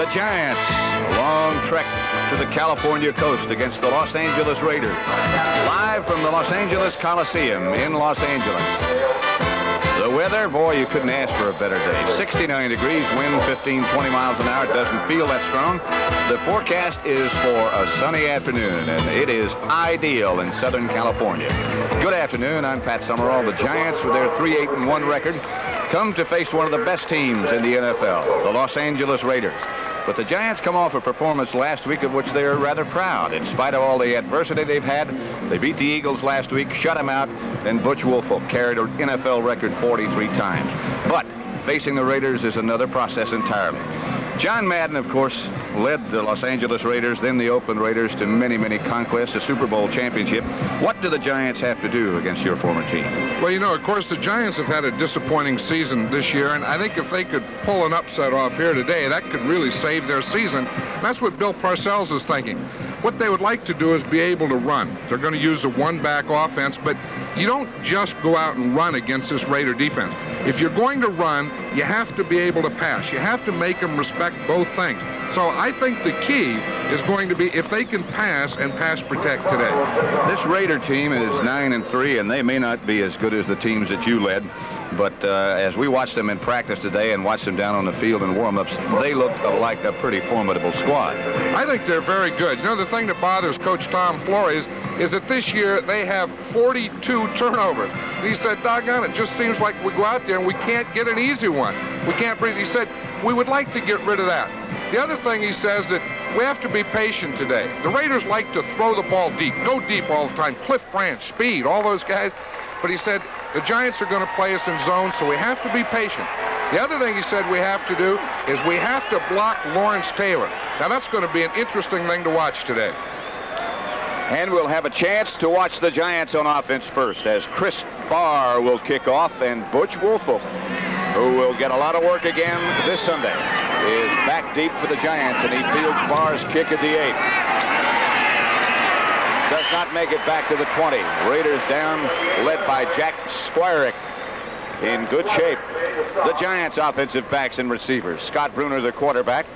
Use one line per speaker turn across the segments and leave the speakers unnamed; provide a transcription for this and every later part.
The Giants, a long trek to the California coast against the Los Angeles Raiders. Live from the Los Angeles Coliseum in Los Angeles. The weather, boy, you couldn't ask for a better day. 69 degrees, wind 15, 20 miles an hour. It doesn't feel that strong. The forecast is for a sunny afternoon, and it is ideal in Southern California. Good afternoon. I'm Pat Summerall. The Giants, with their 3-8-1 record, come to face one of the best teams in the NFL, the Los Angeles Raiders. But the Giants come off a performance last week of which they're rather proud. In spite of all the adversity they've had, they beat the Eagles last week, shut them out, and Butch Woolfolk carried an NFL record 43 times. But facing the Raiders is another process entirely. John Madden, of course, led the Los Angeles Raiders, then the Oakland Raiders, to many, many conquests, a Super Bowl championship. What do the Giants have to do against your former team?
Well, you know, of course, the Giants have had a disappointing season this year, and I think if they could pull an upset off here today, that could really save their season. And that's what Bill Parcells is thinking. What they would like to do is be able to run. They're going to use a one-back offense, but you don't just go out and run against this Raider defense. If you're going to run, you have to be able to pass. You have to make them respect both things. So I think the key is going to be if they can pass and pass protect today.
This Raider team is 9-3, and they may not be as good as the teams that you led. But as we watched them in practice today and watched them down on the field in warm-ups, they look like a pretty formidable squad.
I think they're very good. You know, the thing that bothers Coach Tom Flores is that this year they have 42 turnovers. And he said, doggone, it just seems like we go out there and we can't get an easy one. We can't breathe. He said, we would like to get rid of that. The other thing he says that we have to be patient today. The Raiders like to throw the ball deep, go deep all the time. Cliff Branch, Speed, all those guys. But he said, the Giants are going to play us in zone, so we have to be patient. The other thing he said we have to do is we have to block Lawrence Taylor. Now, that's going to be an interesting thing to watch today.
And we'll have a chance to watch the Giants on offense first, as Chris Barr will kick off, and Butch Woolfolk, who will get a lot of work again this Sunday, is back deep for the Giants, and he fields Barr's kick at the 8. Does not make it back to the 20. Raiders down, led by Jack Squirek, in good shape. The Giants' offensive backs and receivers. Scott Bruner, the quarterback.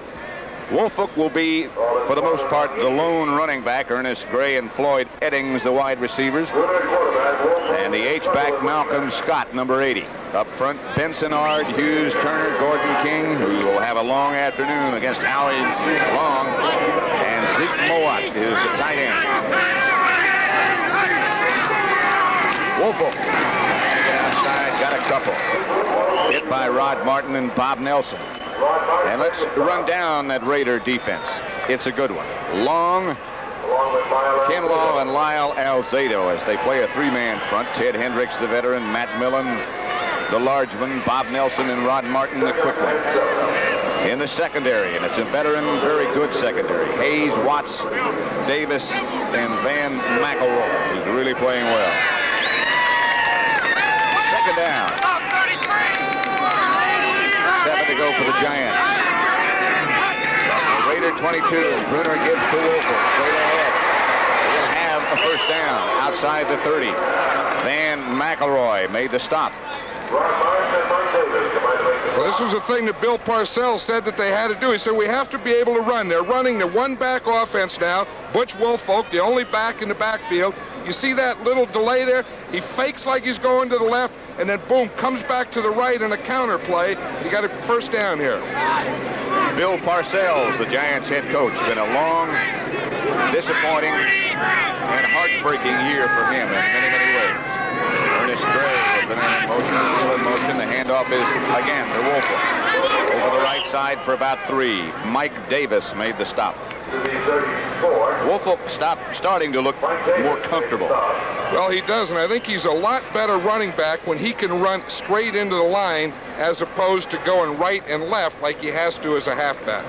Woolfolk will be, for the most part, the lone running back. Ernest Gray and Floyd Eddings, the wide receivers. And the H-back, Malcolm Scott, number 80. Up front, Benson Ard, Hughes, Turner, Gordon King, who will have a long afternoon against Howie Long. And Zeke Mowat is the tight end. Woolfolk, get outside, got a couple. Hit by Rod Martin and Bob Nelson. And let's run down that Raider defense. It's a good one. Long, Kinlaw, and Lyle Alzado as they play a three-man front. Ted Hendricks, the veteran, Matt Millen, the large one, Bob Nelson, and Rod Martin, the quick one. In the secondary, and it's a veteran, very good secondary. Hayes, Watts, Davis, and Van McElroy, who's really playing well. Second down. 7 to go for the Giants. Raider 22. Bruner gives to Woolfolk. Straight ahead. He'll have a first down outside the 30. Van McElroy made the stop.
Well, this was a thing that Bill Parcells said that they had to do. He said, we have to be able to run. They're running the one-back offense now. Butch Woolfolk, the only back in the backfield. You see that little delay there? He fakes like he's going to the left, and then, boom, comes back to the right in a counter play. You got a first down here.
Bill Parcells, the Giants head coach. Been a long, disappointing, and heartbreaking year for him in many, many ways. Ernest Gray has been in motion, still in motion. The handoff is, again, to Woolfolk. Over the right side for about 3. Mike Davis made the stop. Woolfolk starting to look more comfortable.
Well, he does, and I think he's a lot better running back when he can run straight into the line as opposed to going right and left like he has to as a halfback.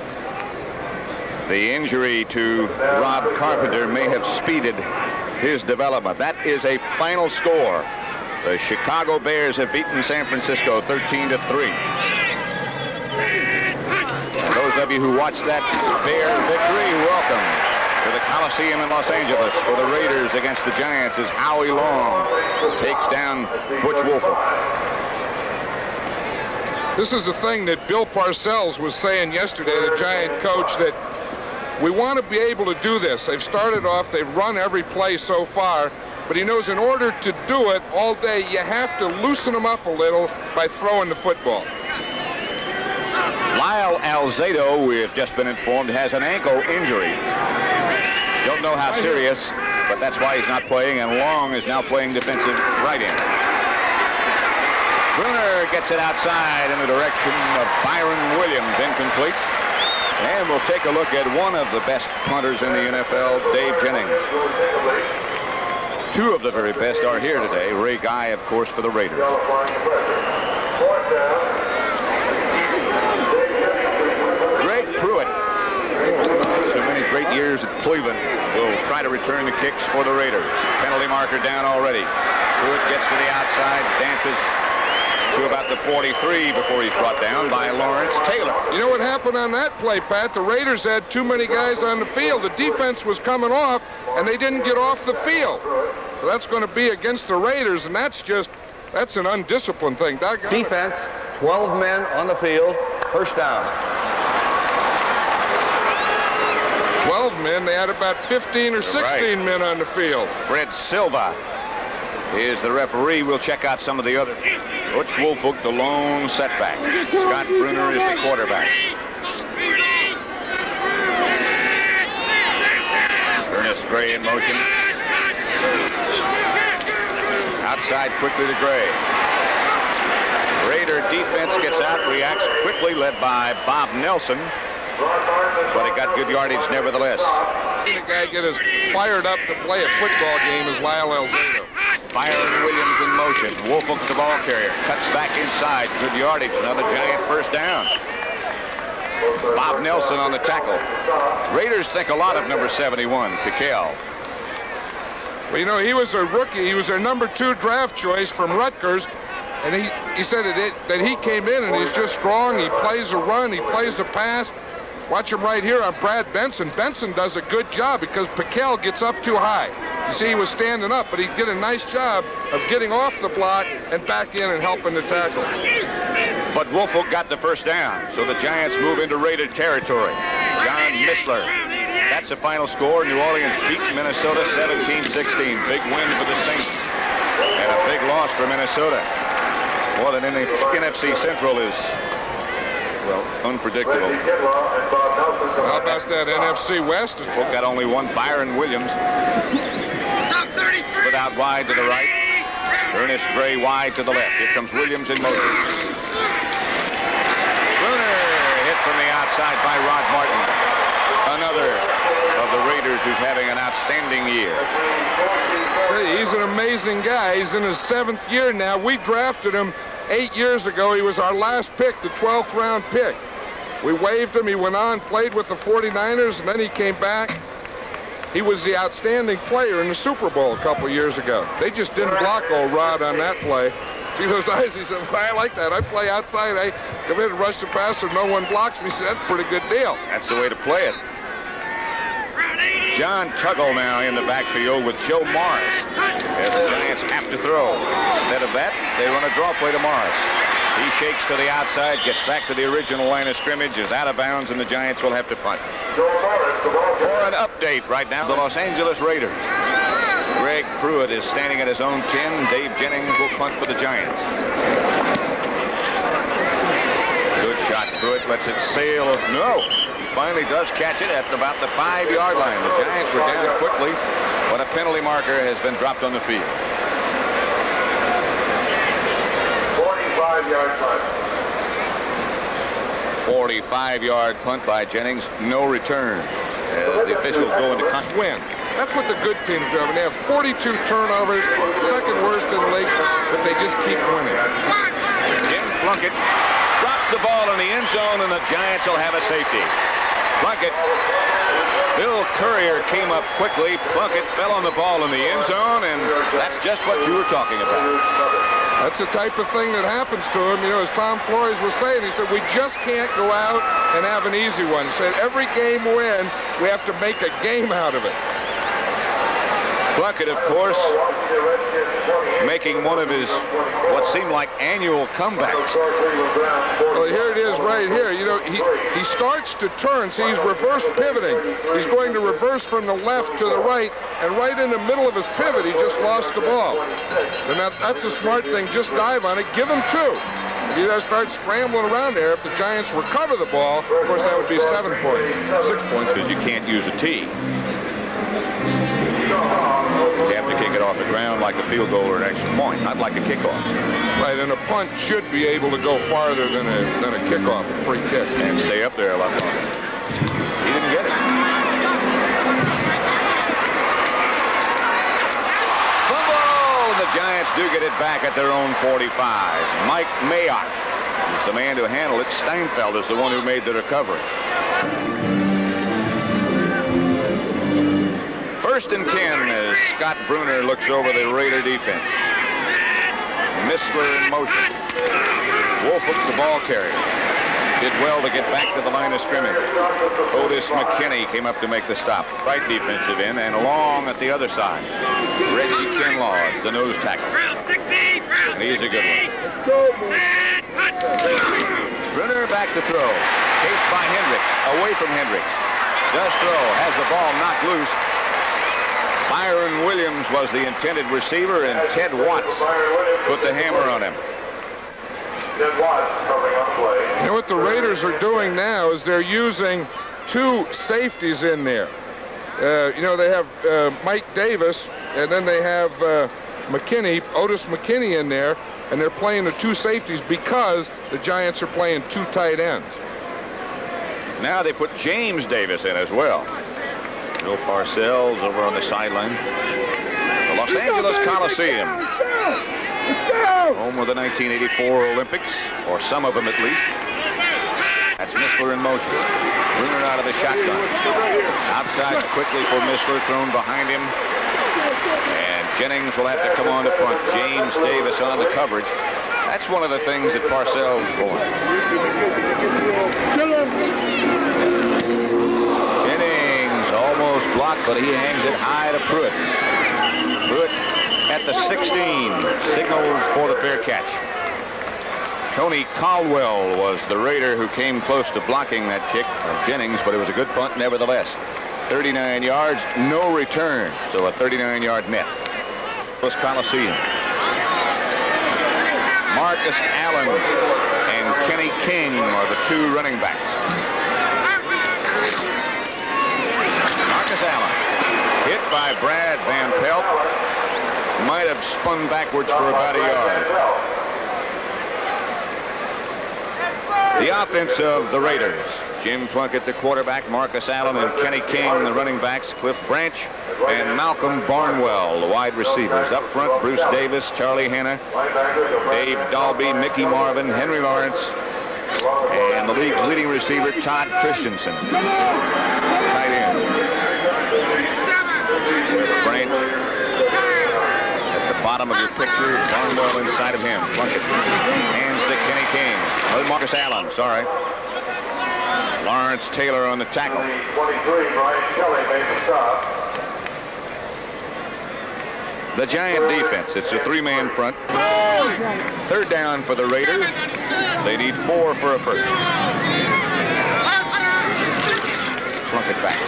The injury to Rob Carpenter may have speeded his development. That is a final score. The Chicago Bears have beaten San Francisco 13-3. Those of you who watched that Bear victory, welcome to the Coliseum in Los Angeles for the Raiders against the Giants as Howie Long takes down Butch Woolfolk.
This is the thing that Bill Parcells was saying yesterday, the Giant coach, that we want to be able to do this. They've started off, they've run every play so far, but he knows in order to do it all day, you have to loosen them up a little by throwing the football.
Lyle Alzado, we have just been informed, has an ankle injury. Don't know how serious, but that's why he's not playing, and Long is now playing defensive right end. Bruner gets it outside in the direction of Byron Williams, incomplete. And we'll take a look at one of the best punters in the NFL, Dave Jennings. Two of the very best are here today. Ray Guy, of course, for the Raiders. Greg Pruitt, so many great years at Cleveland, will try to return the kicks for the Raiders. Penalty marker down already. Pruitt gets to the outside, dances to about the 43 before he's brought down by Lawrence Taylor.
You know what happened on that play, Pat? The Raiders had too many guys on the field. The defense was coming off, and they didn't get off the field. So that's going to be against the Raiders, and that's an undisciplined thing.
Defense, 12 men on the field, first down.
12 men, they had about 15 or 16 men on the field.
Fred Silva is the referee. We'll check out some of the others. Butch Woolfolk, the lone setback. Scott Bruner is the quarterback. Ernest Gray in motion. Outside quickly to Gray. Raider defense gets out, reacts quickly, led by Bob Nelson. But it got good yardage nevertheless.
The guy get as fired up to play a football game as Lyle Alzado.
Byron Williams in motion. Woolfolk the ball carrier. Cuts back inside. Good yardage. Another Giant first down. Bob Nelson on the tackle. Raiders think a lot of number 71, Piquel.
Well, you know, he was a rookie. He was their number 2 draft choice from Rutgers. And he said that he came in and he's just strong. He plays a run. He plays a pass. Watch him right here on Brad Benson. Benson does a good job because Piquel gets up too high. You see, he was standing up, but he did a nice job of getting off the block and back in and helping the tackle.
But Woolfolk got the first down, so the Giants move into Raider territory. John Missler. That's the final score. New Orleans beat Minnesota 17-16. Big win for the Saints. And a big loss for Minnesota. More than any NFC Central is, well, unpredictable.
How about that NFC West?
Folk got only one. Byron Williams. Split out wide to the right. Ernest Gray wide to the left. Here comes Williams in motion. Bruner hit from the outside by Rod Martin. Another of the Raiders who's having an outstanding year.
He's an amazing guy. He's in his 7th year now. We drafted him 8 years ago. He was our last pick, the 12th round pick. We waived him. He went on, played with the 49ers, and then he came back. He was the outstanding player in the Super Bowl a couple years ago. They just didn't block old Rod on that play. See those eyes? He said, well, I like that. I play outside. I come in and rush the passer. No one blocks me. He said, that's a pretty good deal.
That's the way to play it. John Tuggle now in the backfield with Joe Morris as the Giants have to throw. Instead of that, they run a draw play to Morris. He shakes to the outside, gets back to the original line of scrimmage, is out of bounds, and the Giants will have to punt. For an update right now, the Los Angeles Raiders. Greg Pruitt is standing at his own 10. Dave Jennings will punt for the Giants. Good shot. Pruitt lets it sail. No. Finally does catch it at about the 5-yard line. The Giants were down quickly, but a penalty marker has been dropped on the field.
45-yard punt.
45-yard punt by Jennings. No return as the officials go into
win. That's what the good teams do. I mean, they have 42 turnovers, second worst in the league, but they just keep winning.
Jim Plunkett drops the ball in the end zone, and the Giants will have a safety. Plunkett, Bill Courier came up quickly. Plunkett fell on the ball in the end zone, and that's just what you were talking about.
That's the type of thing that happens to him. You know, as Tom Flores was saying, he said, we just can't go out and have an easy one. He said, every game we win, we have to make a game out of it.
Plunkett, of course, making one of his what seemed like annual comebacks.
Well, here it is right here. You know, he starts to turn. See, he's reverse pivoting. He's going to reverse from the left to the right, and right in the middle of his pivot, he just lost the ball. And that's a smart thing. Just dive on it. Give him 2. If he does start scrambling around there, if the Giants recover the ball, of course, that would be 7 points, 6 points.
Because you can't use a tee. You have to kick it off the ground like a field goal or an extra point, not like a kickoff.
Right, and a punt should be able to go farther than a kickoff, a free kick.
And stay up there a lot longer. He didn't get it. Fumble! The Giants do get it back at their own 45. Mike Mayock is the man to handle it. Steinfeld is the one who made the recovery. 1st and 10 as Scott Brunner looks over the Raider defense. Mistler in motion. Woolfolk, the ball carrier, did well to get back to the line of scrimmage. Otis McKinney came up to make the stop. Right defensive end, and Long at the other side. Reggie Kinlaw is the nose tackle. And he's a good one. Brunner back to throw. Chased by Hendricks. Away from Hendricks. Does throw. Has the ball knocked loose. Byron Williams was the intended receiver, and Ted Watts put the hammer on him.
You know what the Raiders are doing now is they're using 2 safeties in there. You know, they have Mike Davis, and then they have McKinney, Otis McKinney in there, and they're playing the 2 safeties because the Giants are playing 2 tight ends.
Now they put James Davis in as well. Bill Parcells over on the sideline. The Los Angeles Coliseum. Home of the 1984 Olympics, or some of them at least. That's Mistler in motion. Brunner out of the shotgun. Outside quickly for Mistler, thrown behind him. And Jennings will have to come on to punt. James Davis on the coverage. That's one of the things that Parcells going. Almost blocked, but he hangs it high to Pruitt. Pruitt at the 16, signaled for the fair catch. Tony Caldwell was the Raider who came close to blocking that kick of Jennings, but it was a good punt nevertheless. 39 yards, no return, so a 39-yard net. Los Coliseum. Marcus Allen and Kenny King are the 2 running backs. Marcus Allen, hit by Brad Van Pelt, might have spun backwards for about a yard. The offense of the Raiders. Jim Plunkett, the quarterback, Marcus Allen and Kenny King, the running backs, Cliff Branch and Malcolm Barnwell, the wide receivers. Up front, Bruce Davis, Charlie Hanna, Dave Dalby, Mickey Marvin, Henry Lawrence, and the league's leading receiver, Todd Christensen. Tight end. Branch at the bottom of your picture, Barnwell inside of him. Plunkett hands to Kenny King. Oh, Marcus Allen, sorry. Lawrence Taylor on the tackle.
23, Brian Kelly made the stop.
The Giant defense, it's a 3-man front. 3rd down for the Raiders. They need 4 for a first. Plunkett back.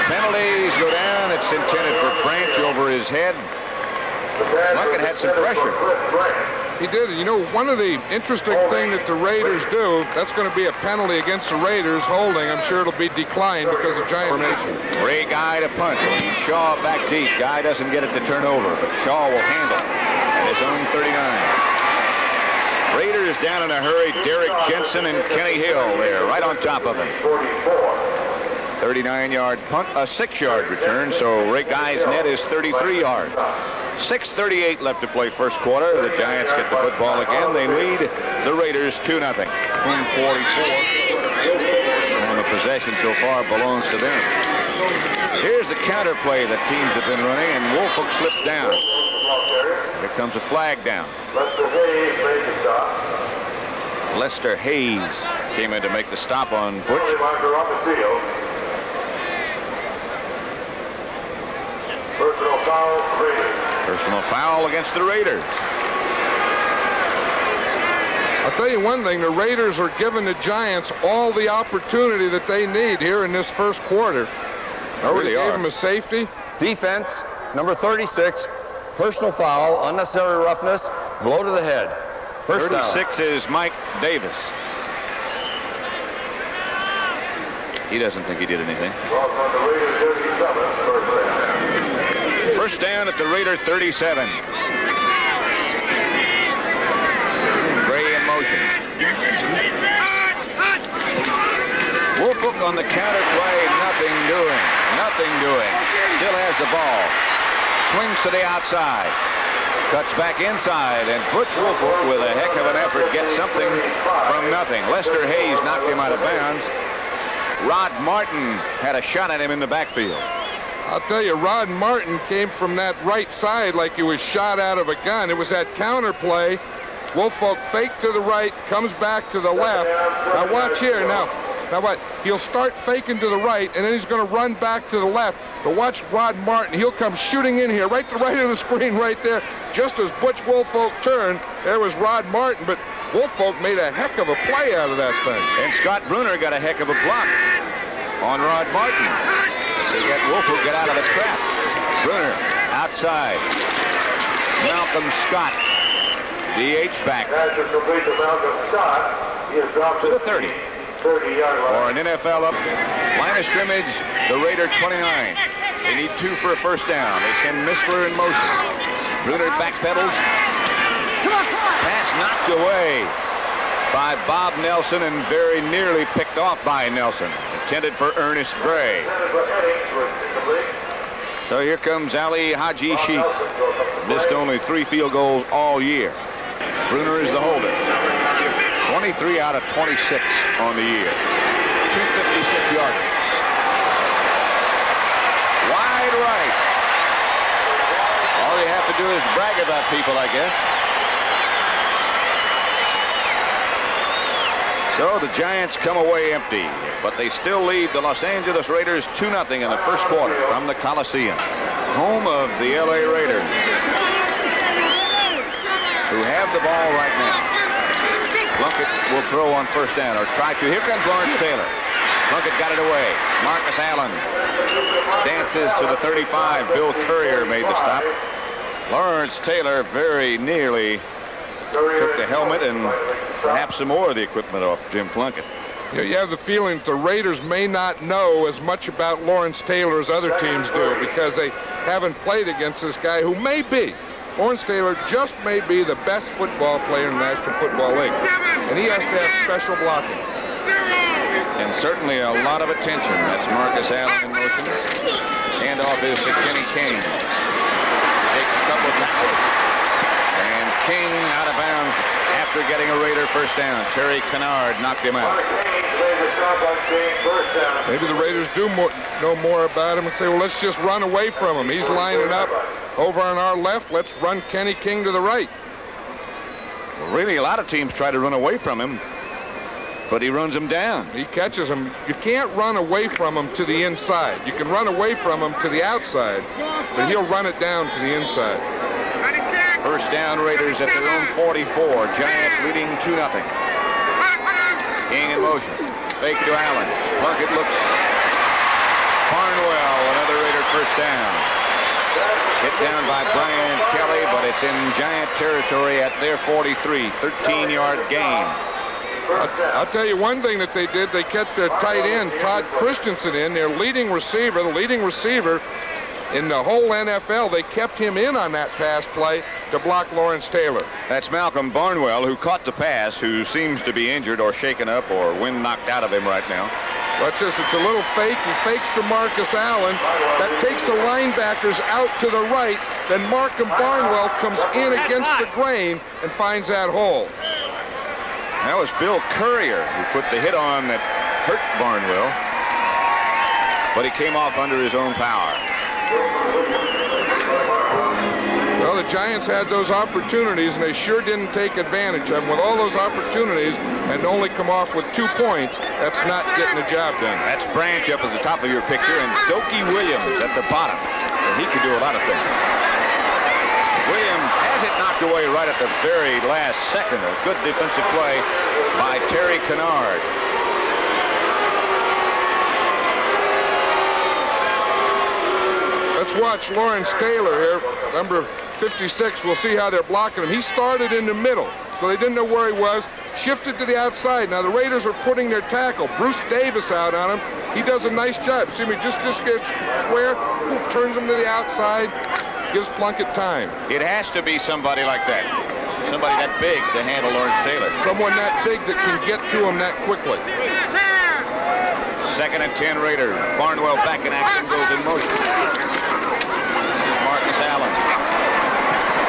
Penalties go down. It's intended for Branch over his head. Plunkett had some pressure.
He did. You know, one of the interesting things that the Raiders do, that's going to be a penalty against the Raiders holding. I'm sure it'll be declined because of Giant formation.
Ray Guy to punt. Shaw back deep. Guy doesn't get it to turn over, but Shaw will handle it at his own 39. Raiders down in a hurry. Derek Jensen and Kenny Hill there, right on top of him. 39-yard punt, a 6-yard return, so Ray Guy's net is 33 yards. 6:38 left to play first quarter. The Giants get the football again. They lead the Raiders 2-0. 144. And the possession so far belongs to them. Here's the counter play that teams have been running, and Woolfolk slips down. Here comes a flag down.
Lester Hayes made the stop.
Lester Hayes came in to make the stop on Butch.
Marker on the field. foul, Raiders.
Personal foul against the Raiders.
I'll tell you one thing, the Raiders are giving the Giants all the opportunity that they need here in this first quarter.
They really
gave
are.
them a safety.
Defense, number 36, personal foul, unnecessary roughness, blow to the head. First down.
36 is Mike Davis. He doesn't think he did anything.
Loss on the Raiders 37, first down.
First down at the Raider 37. Gray in motion. Woolfolk on the counter play, nothing doing. Nothing doing. Still has the ball. Swings to the outside. Cuts back inside, and Butch Woolfolk, with a heck of an effort, gets something from nothing. Lester Hayes knocked him out of bounds. Rod Martin had a shot at him in the backfield.
I'll tell you, Rod Martin came from that right side like he was shot out of a gun. It was that counter play. Woolfolk faked to the right, comes back to the left. Now watch here. Now what? He'll start faking to the right, and then he's going to run back to the left. But watch Rod Martin. He'll come shooting in here, right to right of the screen right there. Just as Butch Woolfolk turned, there was Rod Martin. But Woolfolk made a heck of a play out of that thing.
And Scott Bruner got a heck of a block on Rod Martin. They get Woolfolk get out of the trap. Bruner outside. Malcolm Scott, DH back
Pass is complete to Malcolm Scott. He has dropped
to the 30.
30-yard line.
For an NFL up. Line of scrimmage, the Raider 29. They need 2 for a first down. They send Missler in motion. Bruner backpedals. Pass knocked away by Bob Nelson and very nearly picked off by Nelson. Intended for Ernest Gray. So here comes Ali Haji Sheikh. Missed only 3 field goals all year. Bruner is the holder. 23 out of 26 on the year. 256 yards. Wide right. All you have to do is brag about people, I guess. So the Giants come away empty, but they still lead the Los Angeles Raiders 2-0 in the first quarter from the Coliseum. Home of the LA Raiders, who have the ball right now. Plunkett will throw on first down, or try to. Here comes Lawrence Taylor. Plunkett got it away. Marcus Allen dances to the 35. Bill Courier made the stop. Lawrence Taylor very nearly took the helmet and perhaps some more of the equipment off Jim Plunkett.
You have the feeling that the Raiders may not know as much about Lawrence Taylor as other teams do because they haven't played against this guy who may be. Lawrence Taylor just may be the best football player in the National Football League. And he has to have special blocking.
And certainly a lot of attention. That's Marcus Allen in motion. Handoff is to Kenny King. Takes a couple of tackles. And King out of bounds after getting a Raider first down. Terry Kennard knocked him out.
Maybe the Raiders do know more about him and say, well, let's just run away from him. He's lining up over on our left. Let's run Kenny King to the right.
Well, really, a lot of teams try to run away from him, but he runs them down.
He catches him. You can't run away from him to the inside. You can run away from him to the outside, but he'll run it down to the inside.
First down, Raiders at their own 44. Giants leading 2-0. King in motion. Fake to Allen. Plunkett looks. Barnwell, another Raider first down. Hit down by Brian Kelly, but it's in Giant territory at their 43. 13-yard gain.
I'll tell you one thing that they did. They kept their tight end, Todd Christensen, in, their leading receiver, the leading receiver in the whole NFL. They kept him in on that pass play to block Lawrence Taylor.
That's Malcolm Barnwell, who caught the pass, who seems to be injured or shaken up or wind knocked out of him right now.
Watch this. It's a little fake. He fakes to Marcus Allen. That takes the linebackers out to the right. Then Malcolm Barnwell comes in against the grain and finds that hole.
That was Bill Courier who put the hit on that hurt Barnwell, but he came off under his own power.
Well, the Giants had those opportunities, and they sure didn't take advantage of them. With all those opportunities and only come off with 2 points, that's not getting the job done.
That's Branch up at the top of your picture, and Dokie Williams at the bottom. and he can do a lot of things. Williams has it knocked away right at the very last second. A good defensive play by Terry Kennard.
Let's watch Lawrence Taylor here, number 56. We'll see how they're blocking him. He started in the middle, so they didn't know where he was. Shifted to the outside. Now the Raiders are putting their tackle, Bruce Davis, out on him. He does a nice job. See me, just gets square, turns him to the outside, gives Plunkett time.
It has to be somebody like that. Somebody that big to handle Lawrence Taylor.
Someone that big that can get to him that quickly.
2nd and 10 Raiders. Barnwell back in action, goes in motion. This is Marcus Allen.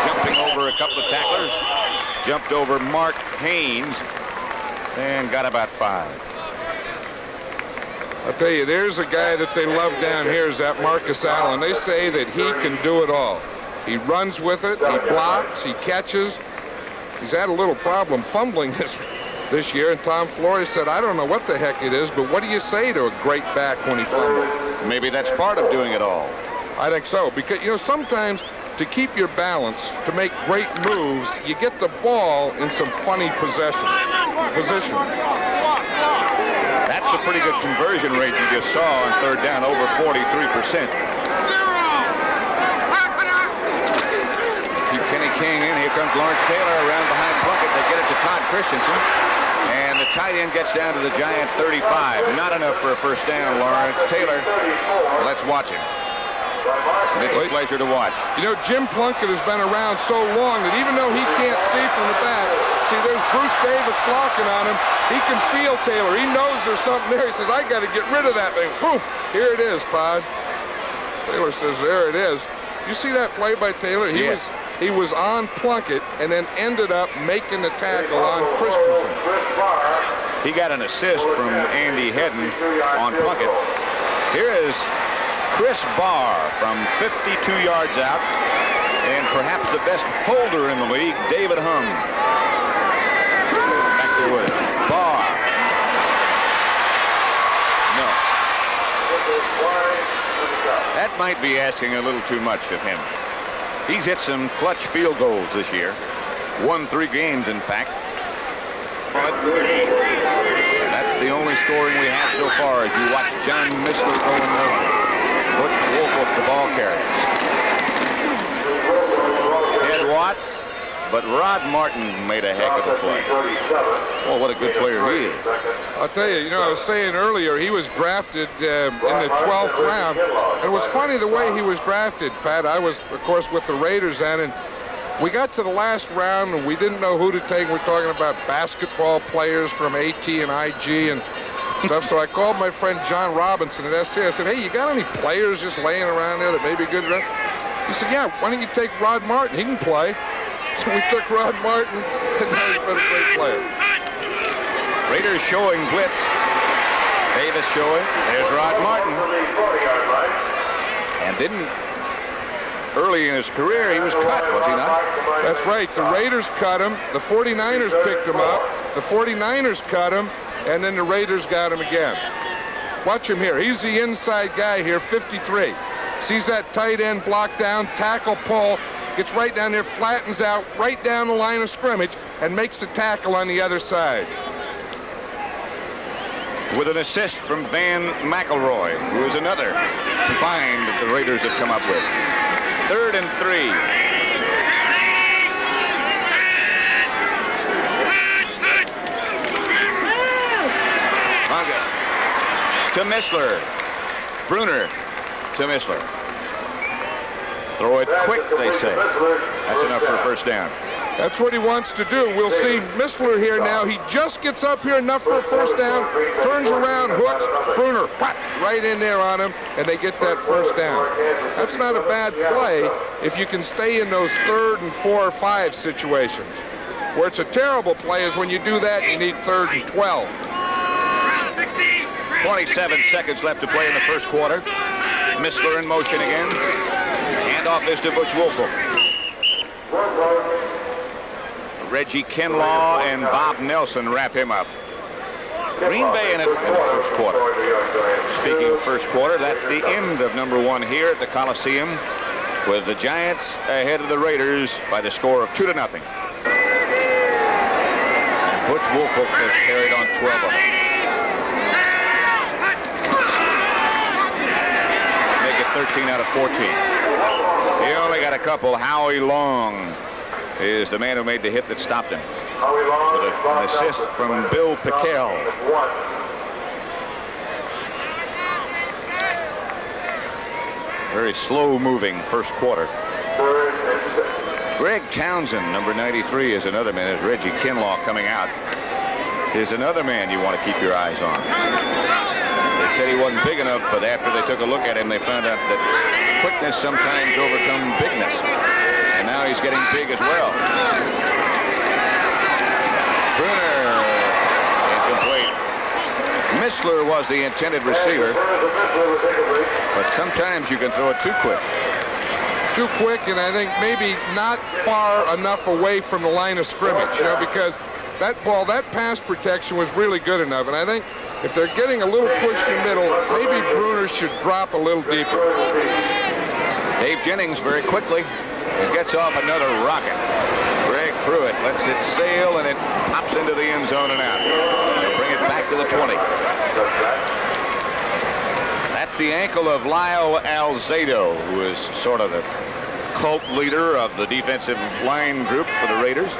Jumping over a couple of tacklers. Jumped over Mark Haynes and got about 5.
I'll tell you, there's a guy that they love down here, is that Marcus Allen. They say that he can do it all. He runs with it, he blocks, he catches. He's had a little problem fumbling this year, and Tom Flores said, I don't know what the heck it is, but what do you say to a great back when he fumbles?
Maybe that's part of doing it all.
I think so, because, you know, sometimes to keep your balance, to make great moves, you get the ball in some funny positions.
That's a pretty good conversion rate you just saw on 3rd down, over 43%. Keep Kenny King in. Here comes Lawrence Taylor around behind Plunkett. They get it to Todd Christensen. And the tight end gets down to the Giant 35. Not enough for a first down, Lawrence Taylor. Let's watch him. It's a pleasure to watch.
You know, Jim Plunkett has been around so long that even though he can't see from the back, see, there's Bruce Davis blocking on him. He can feel Taylor. He knows there's something there. He says, I got to get rid of that thing. Boom! Here it is, Todd. Taylor says, there it is. You see that play by Taylor? He was on Plunkett and then ended up making the tackle on Christensen.
He got an assist from Andy Hedden on Plunkett. Here is Chris Barr from 52 yards out, and perhaps the best holder in the league, David Hung. Back there with it. Barr. No. That might be asking a little too much of him. He's hit some clutch field goals this year. Won 3 games, in fact. That's the only scoring we have so far as you watch John Missler go in motion. Butch Wolfolk, the ball carrier. Ed Watts, but Rod Martin made a heck of a play. Well, what a good player he is.
I'll tell you, I was saying earlier, he was drafted in the 12th round. And it was funny the way he was drafted, Pat. I was, of course, with the Raiders then, and we got to the last round, and we didn't know who to take. We're talking about basketball players from AT and IG and stuff. So I called my friend John Robinson at SC. I said, hey, you got any players just laying around there that may be good? He said, yeah, why don't you take Rod Martin? He can play. So we took Rod Martin, and now he's been a great player.
Raiders showing blitz. Davis showing. There's Rod Martin. And early in his career, he was cut, was he not?
That's right. The Raiders cut him. The 49ers picked him up. The 49ers cut him. And then the Raiders got him again. Watch him here. He's the inside guy here, 53. Sees that tight end block down, tackle pull, gets right down there, flattens out, right down the line of scrimmage, and makes the tackle on the other side.
With an assist from Van McElroy, who is another find that the Raiders have come up with. 3rd and 3. Manga to Missler. Bruner to Missler. Throw it quick, they say. That's enough for a first down.
That's what he wants to do. We'll see Missler here now. He just gets up here enough for a first down, turns around, hooks, Bruner, right in there on him, and they get that first down. That's not a bad play if you can stay in those 3rd and 4 or 5 situations. Where it's a terrible play is when you do that, you need 3rd and 12.
27 seconds left to play in the first quarter. Missler in motion again. Handoff is to Butch Wolfolk. Reggie Kinlaw and Bob Nelson wrap him up. Green Bay in it in the first quarter. Speaking of first quarter, that's the end of number 1 here at the Coliseum, with the Giants ahead of the Raiders by the score of 2-0. Butch Woolfolk has carried on 12 of them. Make it 13 out of 14. He only got a couple. Howie Long is the man who made the hit that stopped him. With an assist from Bill Pickell. Very slow-moving first quarter. Greg Townsend, number 93, is another man. As Reggie Kinlaw coming out is another man you want to keep your eyes on. They said he wasn't big enough, but after they took a look at him, they found out that quickness sometimes overcomes bigness. And now he's getting big as well. Bruner, incomplete. Missler was the intended receiver, but sometimes you can throw it too quick.
Too quick, and I think maybe not far enough away from the line of scrimmage, you know, because that ball, that pass protection was really good enough, and I think if they're getting a little push in the middle, maybe Bruner should drop a little deeper.
Dave Jennings very quickly gets off another rocket. Greg Pruitt lets it sail, and it pops into the end zone and out. They'll bring it back to the 20. That's the ankle of Lyle Alzado, who is sort of the cult leader of the defensive line group for the Raiders.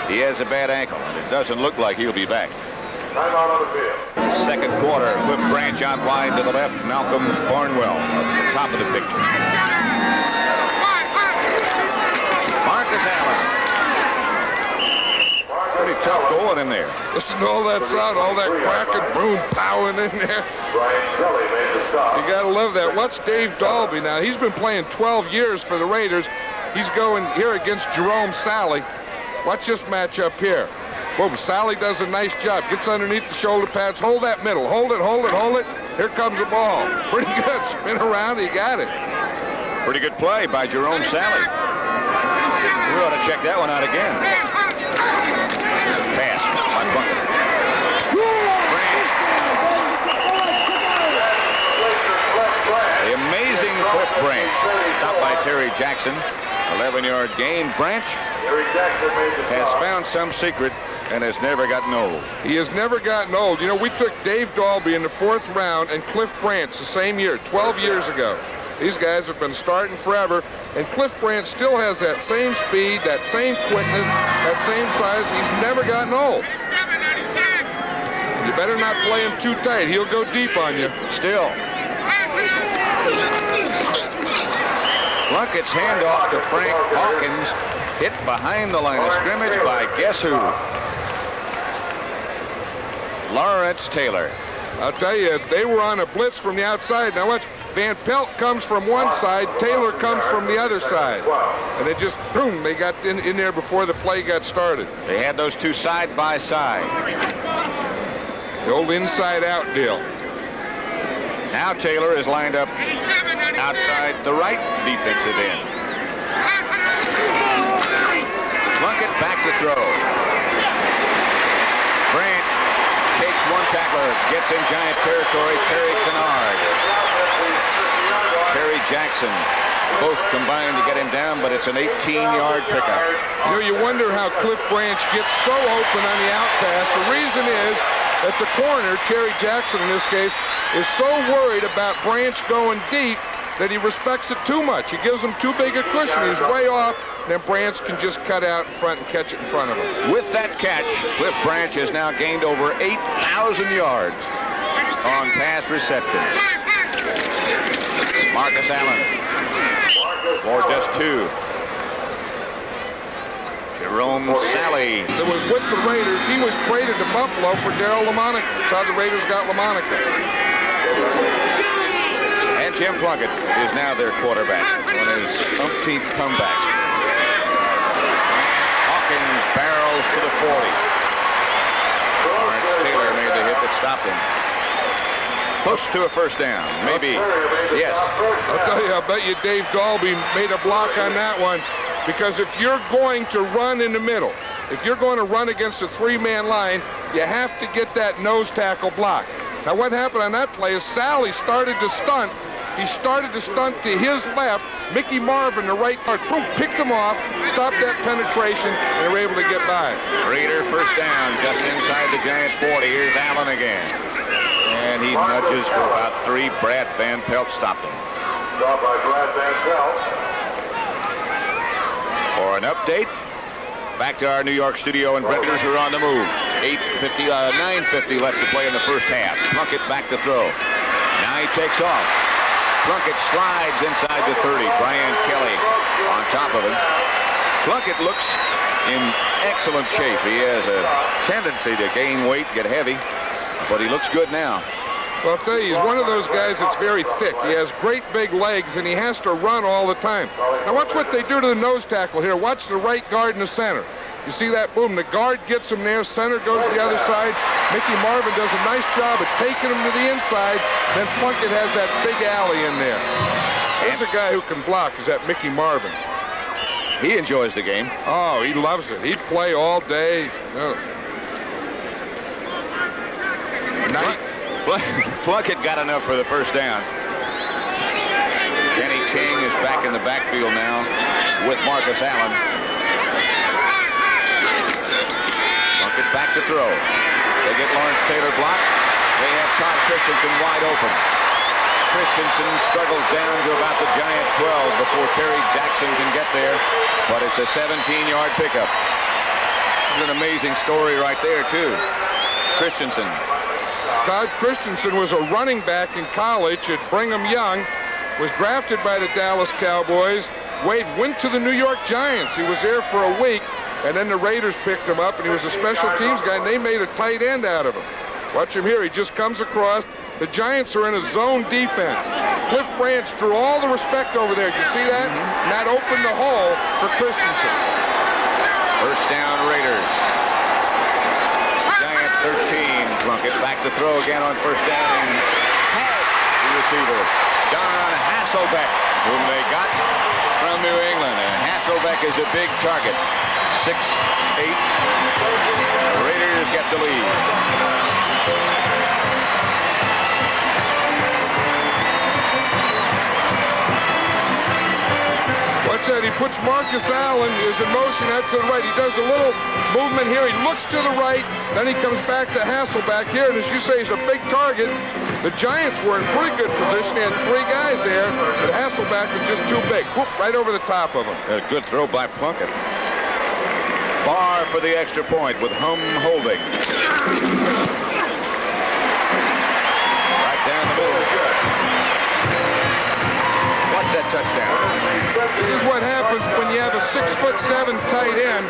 He has a bad ankle, and it doesn't look like he'll be back.
Timeout on the field.
Second quarter, Cliff Branch out wide to the left, Malcolm Barnwell at the top of the picture. Marcus Allen. Pretty tough going in there.
Listen to all that sound, all that cracking, boom, powing in there.
Brian Kelly made the stop.
You gotta love that. Watch Dave Dalby now. He's been playing 12 years for the Raiders. He's going here against Jerome Sally. Watch this matchup here. Boom, Sally does a nice job. Gets underneath the shoulder pads. Hold that middle. Hold it, hold it, hold it. Here comes the ball. Pretty good. Spin around. He got it.
Pretty good play by Jerome Sally. We ought to check that one out again. Pass by Plunkett. Branch. The amazing Cliff Branch. Stopped by Terry Jackson. 11-yard gain. Branch has found some secret and has never gotten old.
He has never gotten old. You know, we took Dave Dalby in the 4th round and Cliff Branch the same year, 12 years ago. These guys have been starting forever, and Cliff Branch still has that same speed, that same quickness, that same size. He's never gotten old. You better not play him too tight. He'll go deep on you.
Still. Plunkett's handoff to Frank Hawkins, hit behind the line of scrimmage by guess who? Lawrence Taylor.
I'll tell you, they were on a blitz from the outside. Now watch, Van Pelt comes from one side, Taylor comes from the other side. And they just, boom, they got in there before the play got started.
They had those two side by side.
The old inside-out deal.
Now Taylor is lined up outside the right defensive end. Plunkett back to throw. Branch shakes one tackler, gets in Giant territory. Terry Kennard, Terry Jackson, both combined to get him down, but it's an 18-yard pickup.
You know, you wonder how Cliff Branch gets so open on the out pass. The reason is that the corner, Terry Jackson in this case, is so worried about Branch going deep that he respects it too much. He gives him too big a cushion. He's way off, and then Branch can just cut out in front and catch it in front of him.
With that catch, Cliff Branch has now gained over 8,000 yards on pass receptions. Marcus Allen for just 2. Jerome Sally.
That was with the Raiders. He was traded to Buffalo for Darryl Lamonica. That's how the Raiders got Lamonica.
And Jim Plunkett is now their quarterback on his umpteenth comeback. Hawkins barrels to the 40. Lawrence Taylor made the hit that stopped him. Close to a first down, maybe. Yes.
I'll tell you, I bet you Dave Dalby made a block on that one, because if you're going to run in the middle, if you're going to run against a three-man line, you have to get that nose tackle block. Now what happened on that play is Sally started to stunt. He started to stunt to his left. Mickey Marvin, the right guard, boom, picked him off, stopped that penetration, and they were able to get by.
Raider first down, just inside the Giants 40. Here's Allen again. And he nudges for about 3. Brad Van Pelt stopped him.
Stop by Brad Van Pelt.
For an update, back to our New York studio, and Raiders are on the move. 9:50 left to play in the first half. Plunkett back to throw. Now he takes off. Plunkett slides inside the 30. Brian Kelly on top of him. Plunkett looks in excellent shape. He has a tendency to gain weight, get heavy, but he looks good now.
Well, I'll tell you, he's one of those guys that's very thick. He has great big legs, and he has to run all the time. Now watch what they do to the nose tackle here. Watch the right guard in the center. You see that? Boom. The guard gets him there. Center goes to the other side. Mickey Marvin does a nice job of taking him to the inside. Then Plunkett has that big alley in there. There's a guy who can block, is that Mickey Marvin.
He enjoys the game.
Oh, he loves it. He'd play all day.
Plunkett got enough for the first down. Kenny King is back in the backfield now with Marcus Allen. Plunkett back to throw. They get Lawrence Taylor blocked. They have Todd Christensen wide open. Christensen struggles down to about the Giant 12 before Terry Jackson can get there, but it's a 17-yard pickup. It's an amazing story right there, too. Christensen.
Todd Christensen was a running back in college at Brigham Young, was drafted by the Dallas Cowboys. Wade went to the New York Giants. He was there for a week, and then the Raiders picked him up, and he was a special teams guy, and they made a tight end out of him. Watch him here. He just comes across. The Giants are in a zone defense. Cliff Branch drew all the respect over there. You see that? And that opened the hole for Christensen.
First down, Raiders. Giants 13. Plunkett back to throw again on first down. The receiver, Don Hasselbeck, whom they got from New England. And Hasselbeck is a big target. 6'8". The Raiders get the lead.
Watch that. He puts Marcus Allen, is in motion out to the right. He does a little movement here. He looks to the right. Then he comes back to Hasselbeck here. And as you say, he's a big target. The Giants were in pretty good position. They had 3 guys there, but Hasselbeck was just too big. Whoop, right over the top of him.
A good throw by Plunkett. Barr for the extra point with Hum holding. Right down the middle. What's that touchdown?
This is what happens when you have a 6'7" tight end.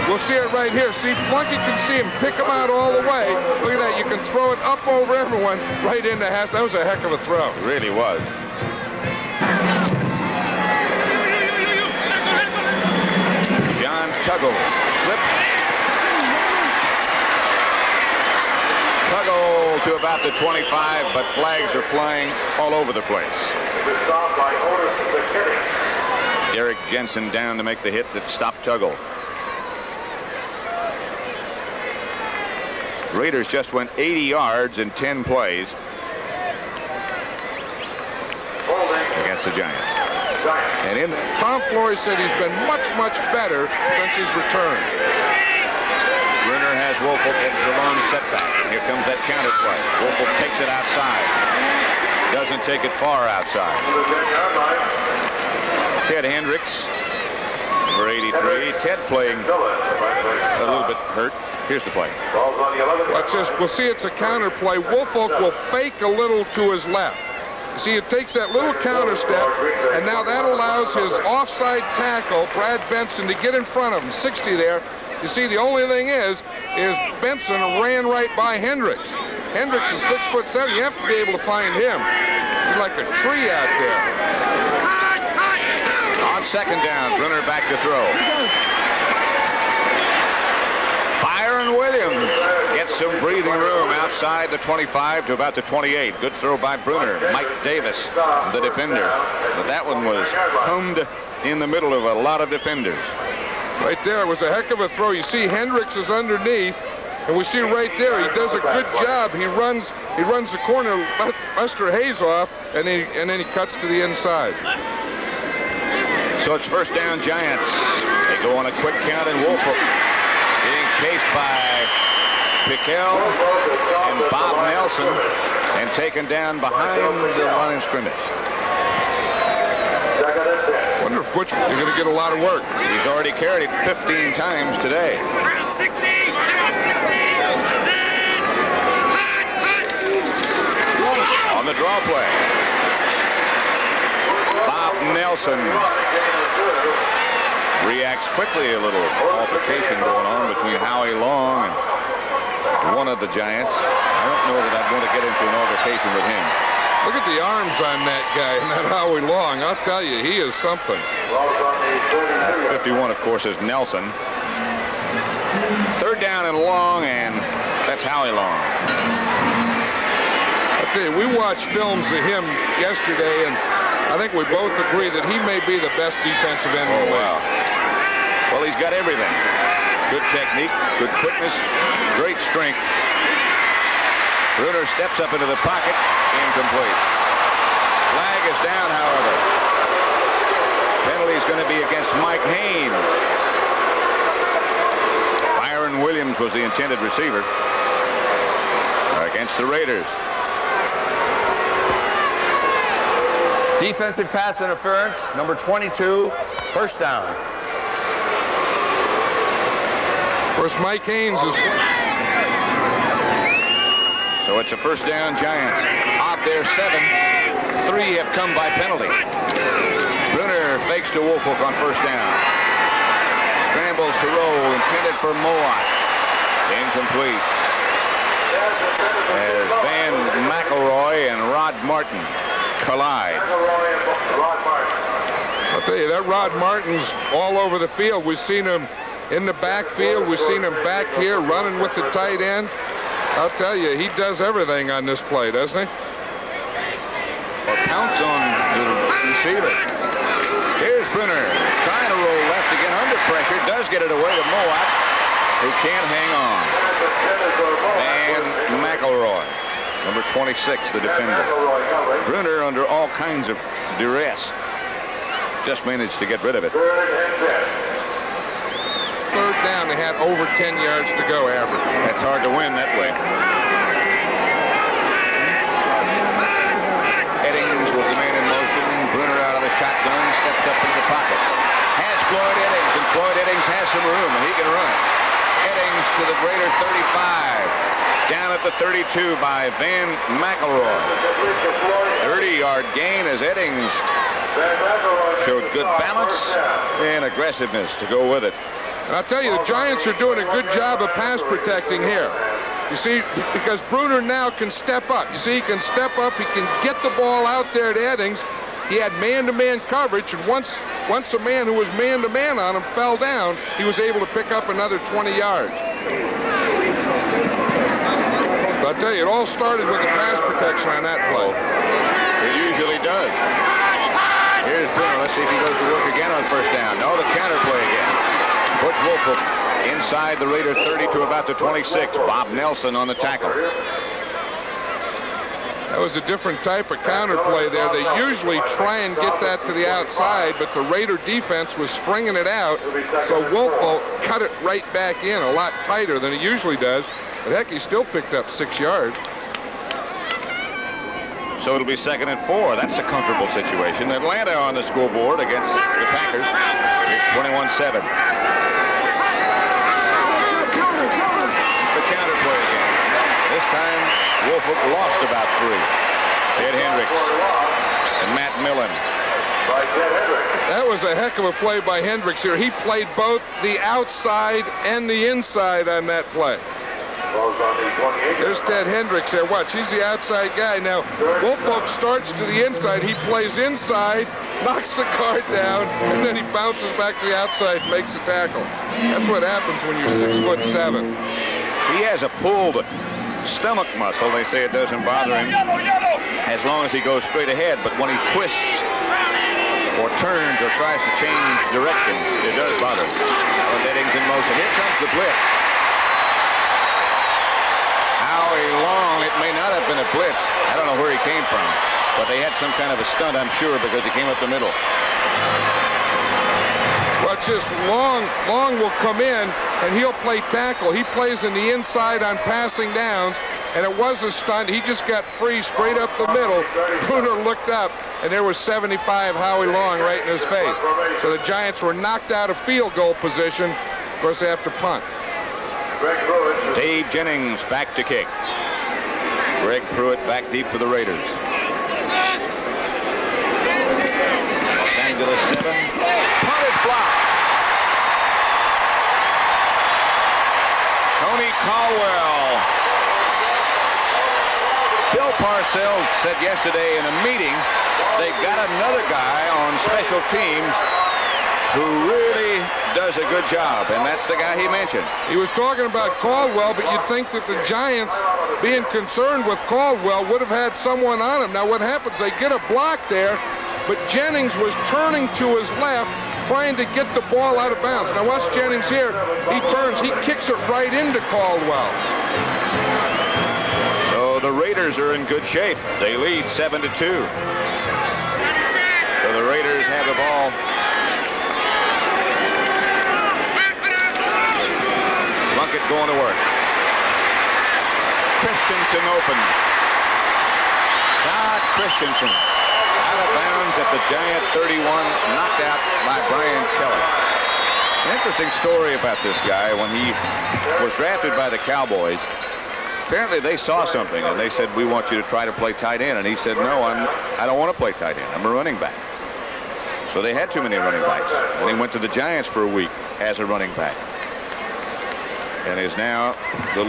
We'll see it right here. See, Plunkett can see him, pick him out all the way. Look at that. You can throw it up over everyone, right into Hass. That was a heck of a throw.
It really was. John Tuggle slips. Tuggle to about the 25, but flags are flying all over the place.
Stop by Otis McKinney.
Derek Jensen down to make the hit that stopped Tuggle. Raiders just went 80 yards in 10 plays against the Giants. And in
Tom Flores said he's been much, much better since his return.
Bruner has Woelfel at the long setback. Here comes that counter play. Woelfel takes it outside. Doesn't take it far outside. Ted Hendricks, number 83. Ted playing a little bit hurt. Here's the play.
Watch this. We'll see it's a counter play. Woolfolk will fake a little to his left. You see, it takes that little counter step, and now that allows his offside tackle, Brad Benson, to get in front of him. 60 there. You see, the only thing is Benson ran right by Hendricks. Hendricks is 6'7". You have to be able to find him. He's like a tree out there.
On second down, Bruner back to throw. Byron Williams gets some breathing room outside the 25 to about the 28. Good throw by Bruner. Mike Davis, the defender. But that one was hummed in the middle of a lot of defenders.
Right there, it was a heck of a throw. You see Hendricks is underneath, and we see right there, he does a good job. He runs the corner, Lester Hayes off, and then he cuts to the inside.
So it's first down, Giants. They go on a quick count, and Woolfolk being chased by Pickell and Bob Nelson and taken down behind the line of scrimmage.
Wonder if Butch is going to get a lot of work.
He's already carried it 15 times today.
Round 60! Round 60!
On the draw play, Bob Nelson reacts quickly. A little altercation going on between Howie Long and one of the Giants. I don't know that I'd want to get into an altercation with him.
Look at the arms on that guy and that Howie Long. I'll tell you, he is something.
51, of course, is Nelson. Third down and long, and that's Howie Long.
I'll tell you, we watched films of him yesterday, and I think we both agree that he may be the best defensive end in the league.
Wow. Well, he's got everything. Good technique, good quickness, great strength. Bruner steps up into the pocket. Incomplete. Flag is down, however. Penalty is going to be against Mike Haynes. Byron Williams was the intended receiver against the Raiders.
Defensive pass interference, number 22, first down.
Of course, Mike Haynes is...
So it's a first down, Giants. Out there, 7. 3 have come by penalty. Bruner fakes to Woolfolk on first down. Scrambles to roll, intended for Mowat. Incomplete. As Van McElroy and Rod Martin collide.
I'll tell you, that Rod Martin's all over the field. We've seen him in the backfield. We've seen him back here running with the tight end. I'll tell you, he does everything on this play, doesn't he?
Or pounce on the receiver. Here's Bruner trying to roll left again under pressure. Does get it away to Mowat, who can't hang on. Van McElroy, number 26, the defender. Bruner under all kinds of duress. Just managed to get rid of it.
Third down, they had over 10 yards to go average.
That's hard to win that way. Eddings was the man in motion. Bruner out of the shotgun, steps up into the pocket. Has Floyd Eddings, and Floyd Eddings has some room, and he can run. Eddings to the Raider 35. Down at the 32 by Van McElroy. 30-yard gain as Eddings showed good balance and aggressiveness to go with it.
And I'll tell you, the Giants are doing a good job of pass protecting here. You see, because Bruner now can step up. You see, he can step up. He can get the ball out there to Eddings. He had man-to-man coverage, and once a man who was man-to-man on him fell down, he was able to pick up another 20 yards. But I'll tell you, it all started with the pass protection on that play.
It usually does. Here's Bruner. Let's see if he goes to work again on first down. No, the counterplay again. Butch Woolfolk inside the Raider 30 to about the 26. Bob Nelson on the tackle.
That was a different type of counterplay there. They usually try and get that to the outside, but the Raider defense was stringing it out, so Woolfolk cut it right back in a lot tighter than he usually does. But heck, he still picked up 6 yards.
So it'll be 2nd and 4. That's a comfortable situation. Atlanta on the scoreboard against the Packers. It's 21-7. The counterplay again. This time, Woolfolk lost about 3. Ted Hendricks and Matt Millen.
That was a heck of a play by Hendricks here. He played both the outside and the inside on that play. There's Ted Hendricks there. Watch, he's the outside guy. Now, Woolfolk starts to the inside. He plays inside, knocks the guard down, and then he bounces back to the outside and makes a tackle. That's what happens when you're 6'7".
He has a pulled stomach muscle. They say it doesn't bother him as long as he goes straight ahead. But when he twists or turns or tries to change directions. It does bother him. Alan Eddings in motion. Here comes the blitz. Howie Long, it may not have been a blitz. I don't know where he came from, but they had some kind of a stunt, I'm sure, because he came up the middle.
Well, just Long will come in, and he'll play tackle. He plays in the inside on passing downs, and it was a stunt. He just got free straight up the middle. Bruner looked up, and there was 75 Howie Long right in his face. So the Giants were knocked out of field goal position. Of course, they have to punt.
Dave Jennings back to kick. Greg Pruitt back deep for the Raiders. Los Angeles 7. Punt is blocked. Tony Caldwell. Bill Parcells said yesterday in a meeting they've got another guy on special teams who really does a good job, and that's the guy he mentioned.
He was talking about Caldwell, but you'd think that the Giants, being concerned with Caldwell, would have had someone on him. Now what happens, they get a block there, but Jennings was turning to his left, trying to get the ball out of bounds. Now watch Jennings here. He turns, he kicks it right into Caldwell.
So the Raiders are in good shape. They lead 7-2. So the Raiders have the ball. Plunkett going to work. Christensen open. Todd Christensen out of bounds at the Giant 31, knocked out by Brian Kelly. An interesting story about this guy. When he was drafted by the Cowboys, apparently they saw something and they said, we want you to try to play tight end. And he said, no, I don't want to play tight end. I'm a running back. So they had too many running backs. And he went to the Giants for a week as a running back. And is now the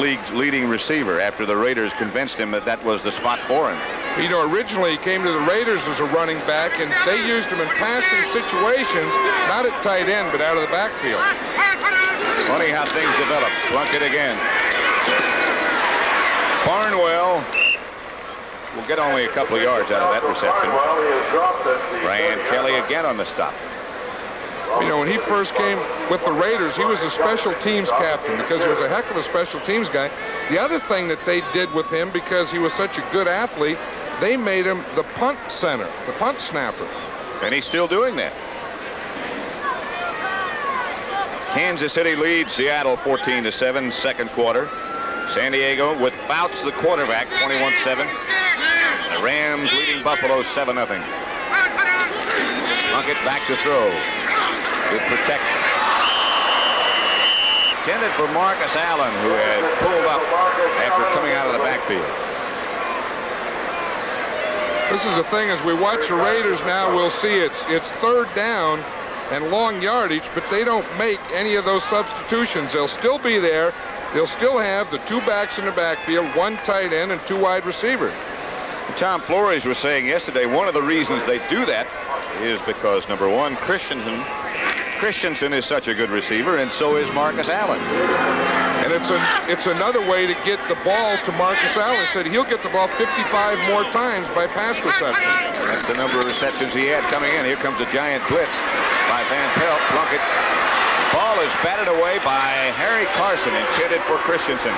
league's leading receiver after the Raiders convinced him that that was the spot for him.
You know, originally he came to the Raiders as a running back, and they used him in passing situations, not at tight end, but out of the backfield.
Funny how things develop. Plunkett again. Barnwell will get only a couple of yards out of that reception. Brian Kelly again on the stop.
You know, when he first came with the Raiders, he was a special teams captain because he was a heck of a special teams guy. The other thing that they did with him, because he was such a good athlete, they made him the punt center, the punt snapper.
And he's still doing that. Kansas City leads Seattle 14-7, second quarter. San Diego with Fouts, the quarterback, 21-7. The Rams leading Buffalo 7-0. Plunkett back to throw. Good protection. Intended for Marcus Allen, who had pulled up after coming out of the backfield.
This is the thing, as we watch the Raiders now, we'll see it's third down and long yardage, but they don't make any of those substitutions. They'll still be there. They'll still have the two backs in the backfield, one tight end and two wide receivers.
Tom Flores was saying yesterday one of the reasons they do that is because, number one, Christensen is such a good receiver, and so is Marcus Allen.
And it's another way to get the ball to Marcus Allen. He said he'll get the ball 55 more times by pass reception.
That's the number of receptions he had coming in. Here comes a giant blitz by Van Pelt. Plunkett. Ball is batted away by Harry Carson, intended for Christensen.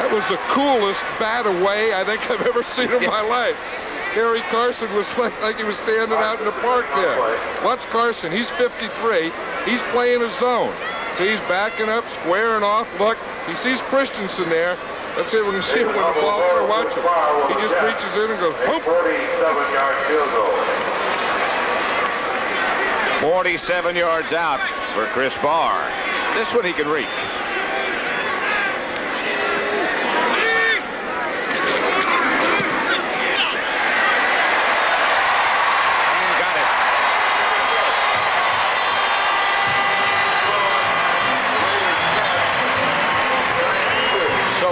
That was the coolest bat away I think I've ever seen in my life. Harry Carson was like he was standing out in the park there. Watch Carson. He's 53. He's playing a zone. So he's backing up, squaring off. Look, he sees Christensen there. Let's see if we can see him when the ball's there. Watch him. He just reaches in and goes, boom.
47-yard field goal.
47 yards out for Chris Barr. This one he can reach.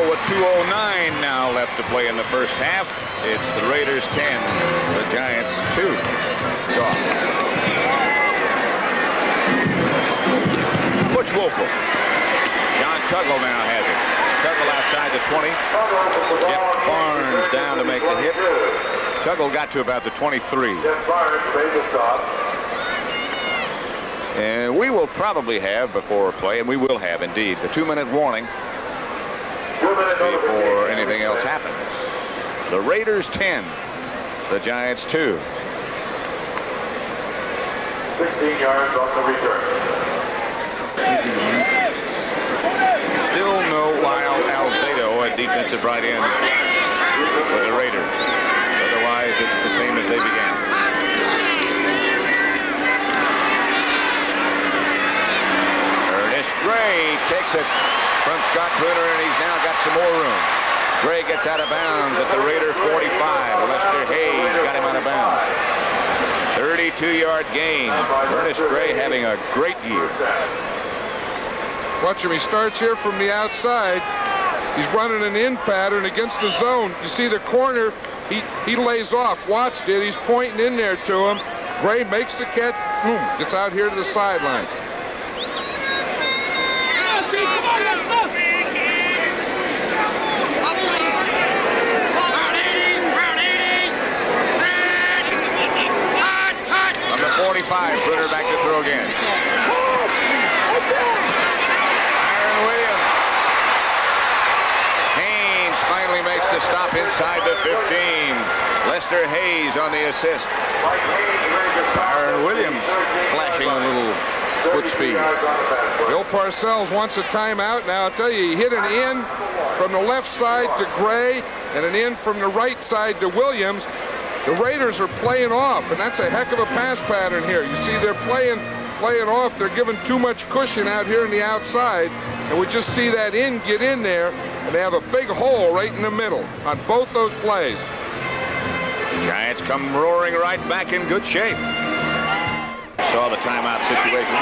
With 2:09 now left to play in the first half, it's the Raiders 10, the Giants 2. Butch Wolfel. John Tuggle now has it. Tuggle outside the 20. Jeff Barnes down to make the hit. Tuggle got to about the 23.
Jeff Barnes made the stop.
And we will probably have before play, and we will have indeed, the 2-minute warning
2-minute
before anything else happens. The Raiders 10, the Giants 2.
16 yards on the return.
Still no Lyle Alzado at defensive right end for the Raiders. Otherwise, it's the same as they began. Ernest Gray takes it from Scott Brunner, and he's now got some more room. Gray gets out of bounds at the Raider 45. Lester Hayes got him out of bounds. 32-yard gain. Ernest Gray having a great year.
Watch him. He starts here from the outside. He's running an in pattern against the zone. You see the corner. He lays off. Watts did. He's pointing in there to him. Gray makes the catch. Boom. Gets out here to the sideline.
Number 45, Brunner back to throw again. Aaron Williams. Haynes finally makes the stop inside the 15. Lester Hayes on the assist. Aaron Williams flashing a little foot speed.
Bill Parcells wants a timeout. Now, I'll tell you, he hit an in from the left side to Gray and an in from the right side to Williams. The Raiders are playing off, and that's a heck of a pass pattern here. You see they're playing off. They're giving too much cushion out here in the outside, and we just see that in get in there, and they have a big hole right in the middle on both those plays.
Giants come roaring right back in good shape. Saw the timeout situation.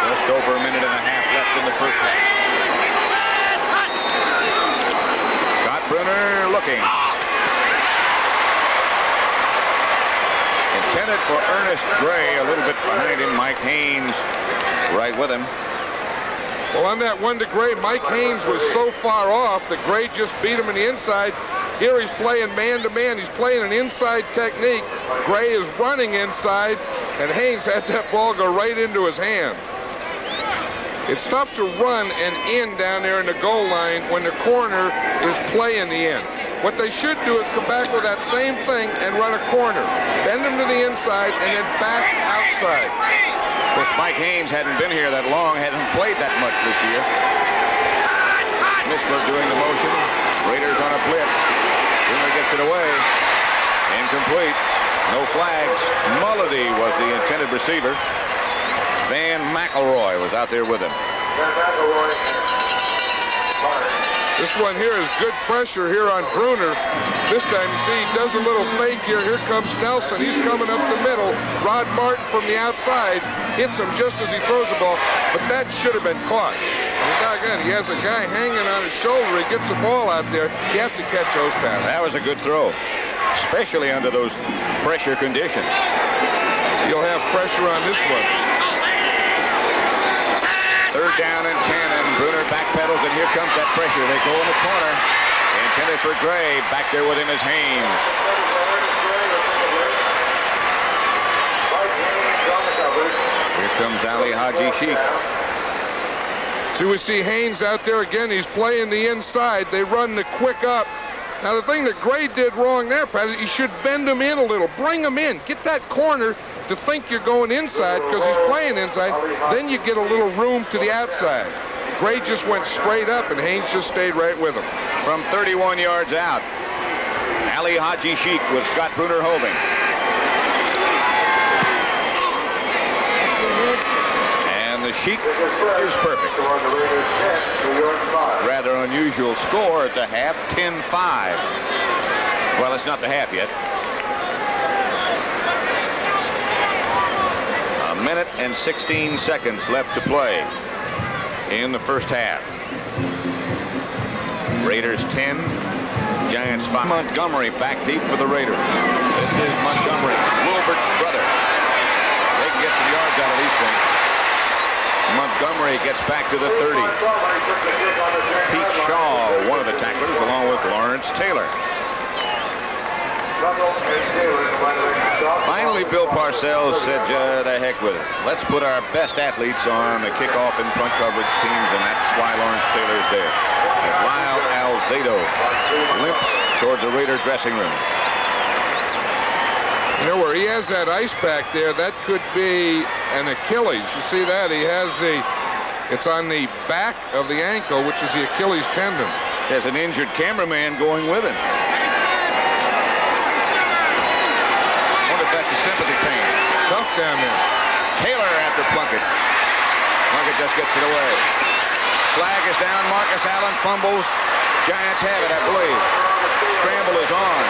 Just over a minute and a half left in the first half. Scott Brunner looking. Intended for Ernest Gray, a little bit behind him. Mike Haynes right with him.
Well, on that one to Gray, Mike Haynes was so far off that Gray just beat him in the inside. Here he's playing man-to-man. He's playing an inside technique. Gray is running inside, and Haynes had that ball go right into his hand. It's tough to run an in down there in the goal line when the corner is playing the in. What they should do is come back with that same thing and run a corner. Bend them to the inside and then back outside.
Of course, Mike Haynes hadn't been here that long, hadn't played that much this year. Missler doing the motion. Raiders on a blitz. Brunner gets it away. Incomplete. No flags. Mulledy was the intended receiver. Van McElroy was out there with him.
This one here is good pressure here on Brunner. This time, you see, he does a little fake here. Here comes Nelson. He's coming up the middle. Rod Martin from the outside hits him just as he throws the ball, but that should have been caught. Doggone, he has a guy hanging on his shoulder. He gets the ball out there. You have to catch those passes.
That was a good throw, especially under those pressure conditions.
You'll have pressure on this one.
Third down and 10, and Brunner backpedals, and here comes that pressure. They go in the corner. Intended for Gray. Back there with him is Haynes. Here comes Ali Haji Sheikh.
So we see Haynes out there again. He's playing the inside. They run the quick up. Now, the thing that Gray did wrong there, Pat, is you should bend him in a little. Bring him in. Get that corner to think you're going inside because he's playing inside. Then you get a little room to the outside. Gray just went straight up, and Haynes just stayed right with him.
From 31 yards out, Ali Haji Sheikh with Scott Brunner holding. And the Sheikh is perfect. Rather unusual score at the half, 10-5. Well, it's not the half yet. A minute and 16 seconds left to play in the first half. Raiders 10, Giants 5. Montgomery back deep for the Raiders. This is Montgomery, Wilbert's brother. They can get some yards out of these things. Montgomery gets back to the 30. Pete Shaw, one of the tacklers, along with Lawrence Taylor. Finally, Bill Parcells said, the heck with it. Let's put our best athletes on the kickoff and punt coverage teams, and that's why Lawrence Taylor's there. As Lyle Alzado limps toward the Raider dressing room.
You know, where he has that ice back there, that could be an Achilles. You see that? He has it's on the back of the ankle, which is the Achilles tendon.
There's an injured cameraman going with him. That's a sympathy pain.
It's tough down there.
Taylor after Plunkett. Plunkett just gets it away. Flag is down. Marcus Allen fumbles. Giants have it, I believe. Scramble is on.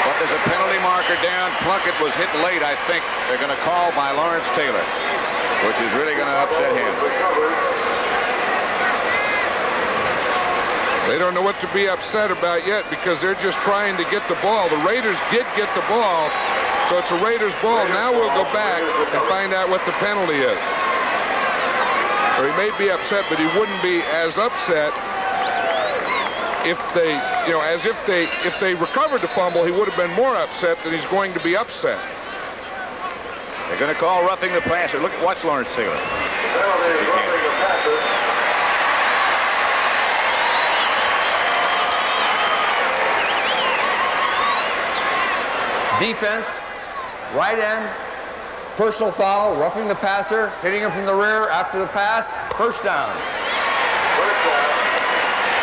But there's a penalty marker down. Plunkett was hit late, I think. They're going to call by Lawrence Taylor, which is really going to upset him.
They don't know what to be upset about yet because they're just trying to get the ball. The Raiders did get the ball. So it's a Raiders ball. Now we'll go back and find out what the penalty is. Or he may be upset, but he wouldn't be as upset if they, if they recovered the fumble, he would have been more upset than he's going to be upset.
They're going to call roughing the passer. Watch Lawrence Taylor.
Defense, right end, personal foul, roughing the passer, hitting him from the rear after the pass, first down.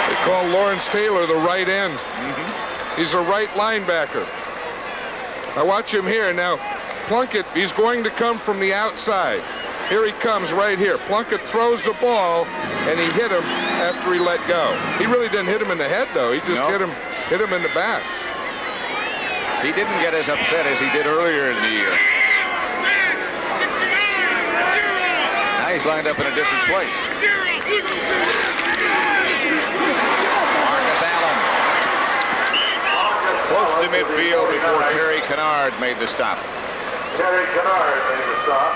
They call Lawrence Taylor the right end. He's a right linebacker. Now watch him here. Now Plunkett, he's going to come from the outside. Here he comes right here. Plunkett throws the ball, and he hit him after he let go. He really didn't hit him in the head, though. He just hit him in the back.
He didn't get as upset as he did earlier in the year. Now he's lined up in a different place. Marcus Allen. Close to midfield before Terry Kennard made the stop.
Terry Kennard made the stop.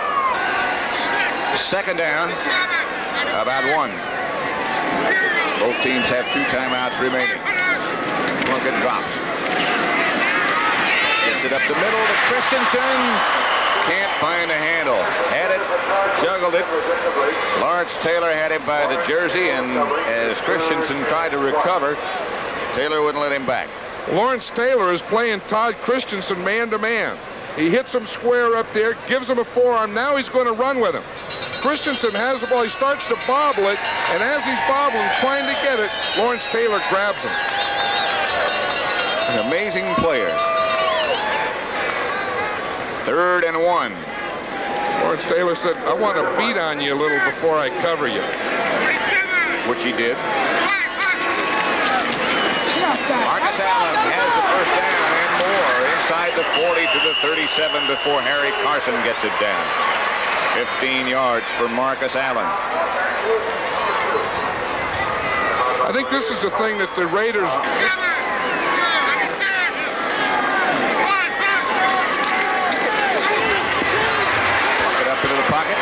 Second down, about one. Both teams have 2 timeouts remaining. Plunkett drops. Gets it up the middle to Christensen. Can't find a handle. Had it, juggled it. Lawrence Taylor had him by the jersey, and as Christensen tried to recover, Taylor wouldn't let him back.
Lawrence Taylor is playing Todd Christensen man-to-man. He hits him square up there, gives him a forearm. Now he's going to run with him. Christensen has the ball. He starts to bobble it, and as he's bobbling, trying to get it, Lawrence Taylor grabs him.
An amazing player. 3rd and 1.
Lawrence Taylor said, I want to beat on you a little before I cover you.
Which he did. Marcus Allen has the first down and more inside the 40 to the 37 before Harry Carson gets it down. 15 yards for Marcus Allen.
I think this is the thing that the Raiders...
Into the pocket.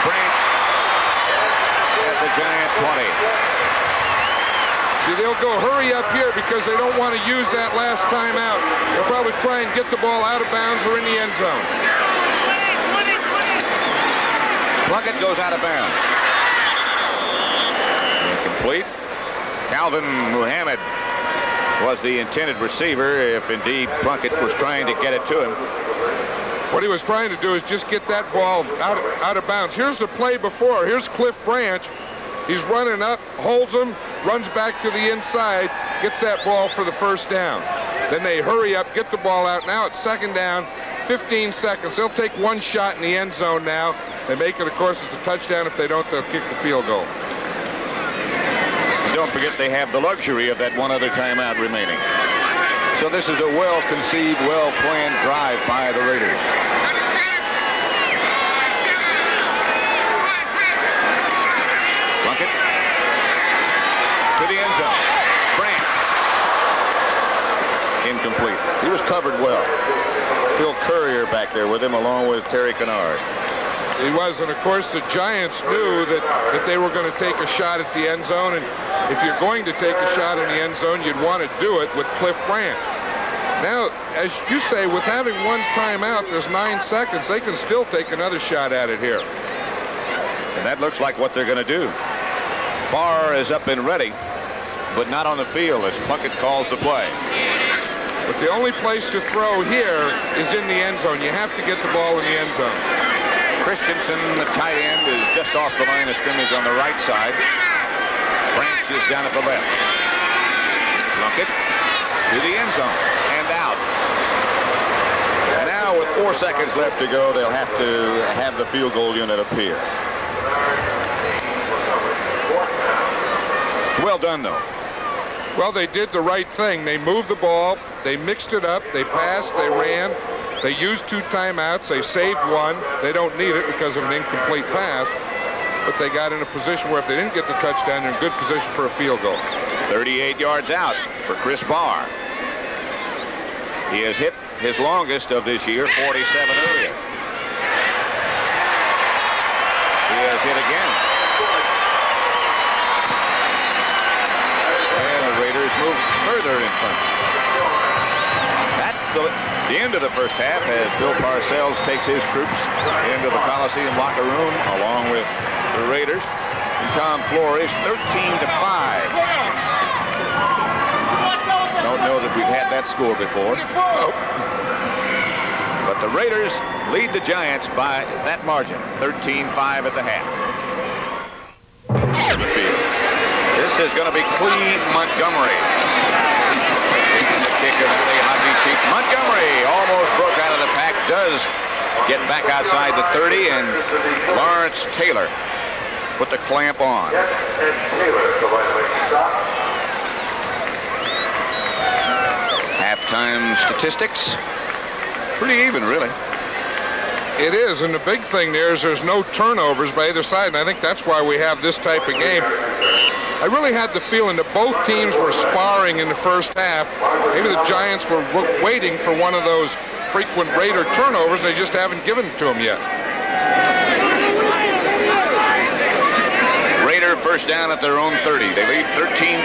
Branch at the Giant 20.
See, they'll go hurry up here because they don't want to use that last time out. They'll probably try and get the ball out of bounds or in the end zone.
Plunkett goes out of bounds. Incomplete. Calvin Muhammad was the intended receiver if indeed Plunkett was trying to get it to him.
What he was trying to do is just get that ball out of bounds. Here's the play before. Here's Cliff Branch. He's running up, holds him, runs back to the inside, gets that ball for the first down. Then they hurry up, get the ball out. Now it's second down, 15 seconds. They'll take one shot in the end zone now. They make it, of course, it's a touchdown. If they don't, they'll kick the field goal.
Don't forget they have the luxury of that one other timeout remaining. So this is a well-conceived, well-planned drive by the Raiders. Plunkett to the end zone. Branch. Incomplete. He was covered well. Phil Courier back there with him along with Terry Kennard.
He was, and of course the Giants knew that they were going to take a shot at the end zone, and if you're going to take a shot in the end zone, you'd want to do it with Cliff Branch. Now, as you say, with having one timeout, there's 9 seconds. They can still take another shot at it here.
And that looks like what they're going to do. Barr is up and ready, but not on the field as Plunkett calls the play.
But the only place to throw here is in the end zone. You have to get the ball in the end zone.
Christensen, the tight end, is just off the line of scrimmage on the right side. Branch is down at the left. Plunkett to the end zone and out. Now with 4 seconds left to go, they'll have to have the field goal unit appear. It's well done, though.
Well, they did the right thing. They moved the ball. They mixed it up. They passed. They ran. They used 2 timeouts. They saved 1. They don't need it because of an incomplete pass. But they got in a position where if they didn't get the touchdown, they're in good position for a field goal.
38 yards out for Chris Barr. He has hit his longest of this year, 47 earlier. He has hit again. And the Raiders move further in front. That's the end of the first half as Bill Parcells takes his troops into the Coliseum locker room along with the Raiders. And Tom Flores, 13-5. Don't know that we've had that score before. But the Raiders lead the Giants by that margin, 13-5 at the half. This is going to be Clee Montgomery. The kick of the hockey sheet. Montgomery almost broke out of the pack, does get back outside the 30, and Lawrence Taylor put the clamp on. Halftime statistics, pretty even, really.
It is, and the big thing there is there's no turnovers by either side, and I think that's why we have this type of game. I really had the feeling that both teams were sparring in the first half. Maybe the Giants were waiting for one of those frequent Raider turnovers. They just haven't given it to them yet.
Raider first down at their own 30. They lead 13-5.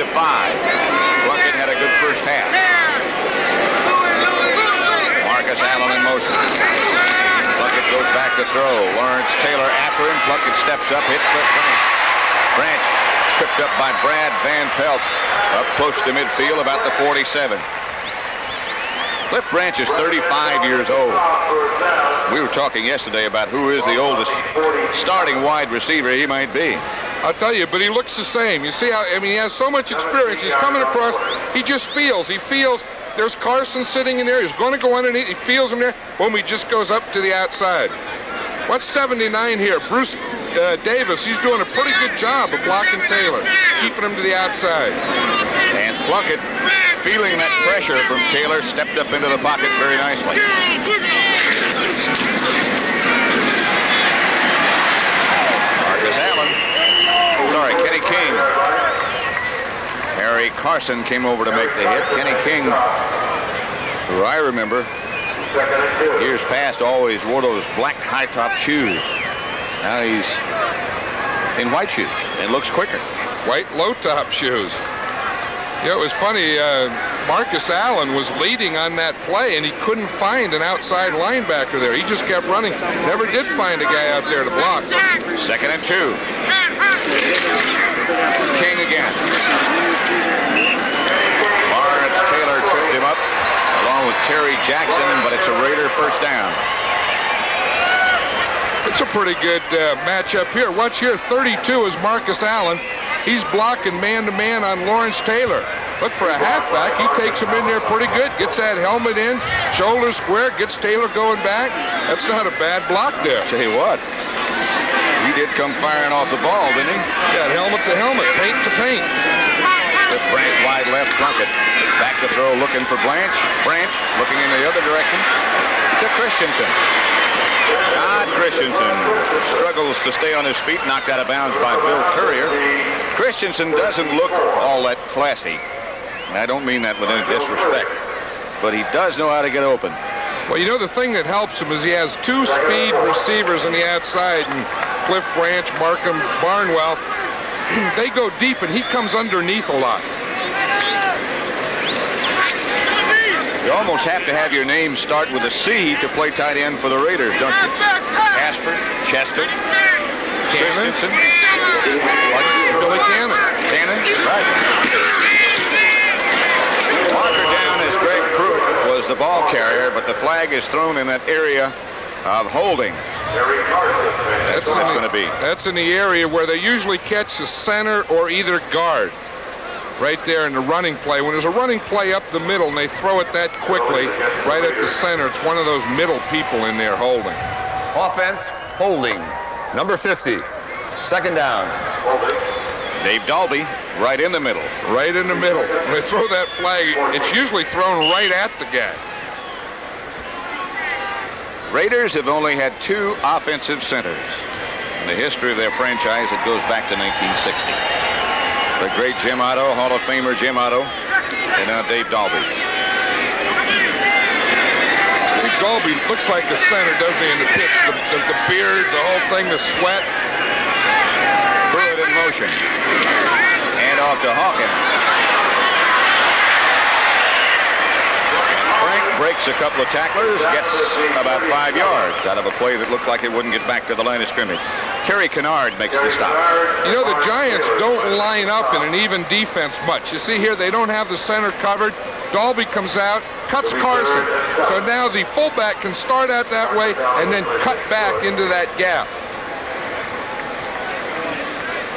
Plunkett had a good first half. Marcus Allen in motion. Plunkett goes back to throw. Lawrence Taylor after him. Plunkett steps up, hits Cliff Branch. Branch tripped up by Brad Van Pelt up close to midfield, about the 47. Cliff Branch is 35 years old. We were talking yesterday about who is the oldest starting wide receiver he might be.
I'll tell you, but he looks the same. You see how, I mean, he has so much experience. He's coming across, he just feels. He feels there's Carson sitting in there. He's going to go underneath. He feels him there. Boom, he just goes up to the outside. What's 79 here? Bruce Davis, he's doing a pretty good job of blocking Taylor, keeping him to the outside.
And Plunkett, feeling that pressure from Taylor, stepped up into the pocket very nicely. Marcus Allen. Sorry, Kenny King. Harry Carson came over to make the hit. Kenny King, who I remember years past always wore those black high-top shoes. Now he's in white shoes and looks quicker.
White low-top shoes. Yeah, it was funny. Marcus Allen was leading on that play, and he couldn't find an outside linebacker there. He just kept running. Never did find a guy out there to block.
2nd and 2. King again. Lawrence Taylor tripped him up along with Terry Jackson, but it's a Raider first down.
It's a pretty good matchup here. Watch here, 32 is Marcus Allen. He's blocking man-to-man on Lawrence Taylor. Look, for a halfback, he takes him in there pretty good. Gets that helmet in, shoulder square, gets Taylor going back. That's not a bad block there.
Tell you what, he did come firing off the ball, didn't he?
Yeah, helmet to helmet, paint to paint.
With Branch wide left, Plunkett back to throw, looking for Branch. Branch looking in the other direction to Christensen. Christensen struggles to stay on his feet, knocked out of bounds by Bill Courier. Christensen doesn't look all that classy. And I don't mean that with any disrespect, but he does know how to get open.
Well, you know, the thing that helps him is he has two speed receivers on the outside, and Cliff Branch, Markham, Barnwell. They go deep, and he comes underneath a lot.
You almost have to have your name start with a C to play tight end for the Raiders, don't you? Casper, Chester, Christensen,
Billy Cannon.
Cannon, right. Walker down as Greg Pruitt was the ball carrier, but the flag is thrown in that area of holding. That's what it's going to be.
That's in the area where they usually catch the center or either guard. Right there in the running play. When there's a running play up the middle and they throw it that quickly right at the center, it's one of those middle people in there holding.
Offense, holding. Number 50. Second down.
Dave Dalby right in the middle.
Right in the middle. When they throw that flag, it's usually thrown right at the guy.
Raiders have only had 2 offensive centers. In the history of their franchise, it goes back to 1960. The great Jim Otto, Hall of Famer Jim Otto, and now Dave Dalby.
Dave Dalby looks like the center, doesn't he, in the pitch? The beard, the whole thing, the sweat.
Pruitt in motion. Hand off to Hawkins. Frank breaks a couple of tacklers, gets about 5 yards out of a play that looked like it wouldn't get back to the line of scrimmage. Terry Kennard makes the stop.
You know, the Giants don't line up in an even defense much. You see here, they don't have the center covered. Dalby comes out, cuts Carson. So now the fullback can start out that way and then cut back into that gap.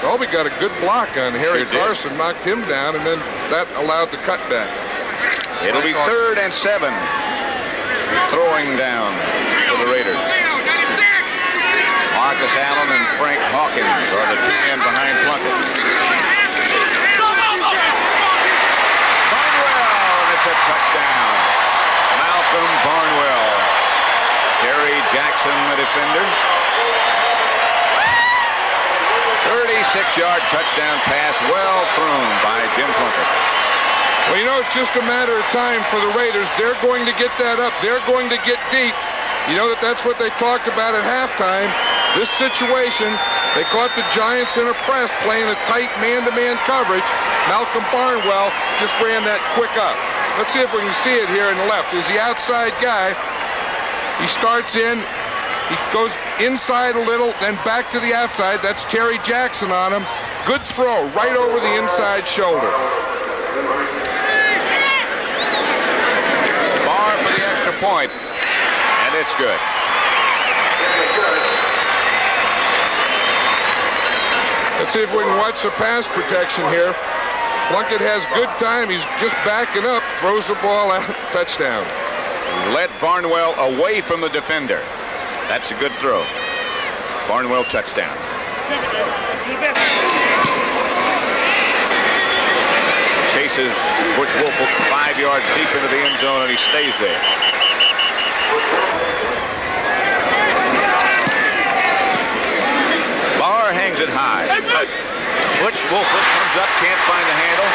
Dalby got a good block on Harry Carson, knocked him down, and then that allowed the cutback.
It'll be 3rd and 7. Throwing down for the Raiders. Marcus Allen and Frank Hawkins are the 2 men behind Plunkett. Barnwell, and it's a touchdown. Malcolm Barnwell. Terry Jackson, the defender. 36-yard touchdown pass, well thrown by Jim Plunkett.
Well, you know, it's just a matter of time for the Raiders. They're going to get that up. They're going to get deep. You know that's what they talked about at halftime. This situation, they caught the Giants in a press playing a tight man-to-man coverage. Malcolm Barnwell just ran that quick up. Let's see if we can see it here in the left. He's the outside guy. He starts in. He goes inside a little, then back to the outside. That's Terry Jackson on him. Good throw right over the inside shoulder.
Barr for the extra point, and it's good.
Let's see if we can watch the pass protection here. Plunkett has good time. He's just backing up, throws the ball out, touchdown.
Led Barnwell away from the defender. That's a good throw. Barnwell touchdown. Chases Butch Wolfe 5 yards deep into the end zone, and he stays there. Barr hangs it high. Butch Wolfe comes up, can't find the handle.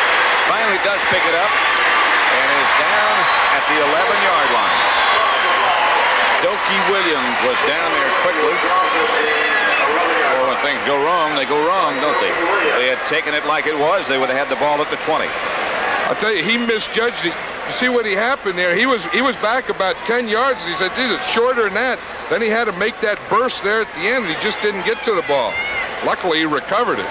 Finally does pick it up, and is down at the 11-yard line. Dokie Williams was down there quickly. Well, when things go wrong, they go wrong, don't they? If they had taken it like it was, they would have had the ball at the 20.
I'll tell you, he misjudged it. You see what he happened there? He was back about 10 yards, and he said, geez, it's shorter than that. Then he had to make that burst there at the end, and he just didn't get to the ball. Luckily, he recovered it.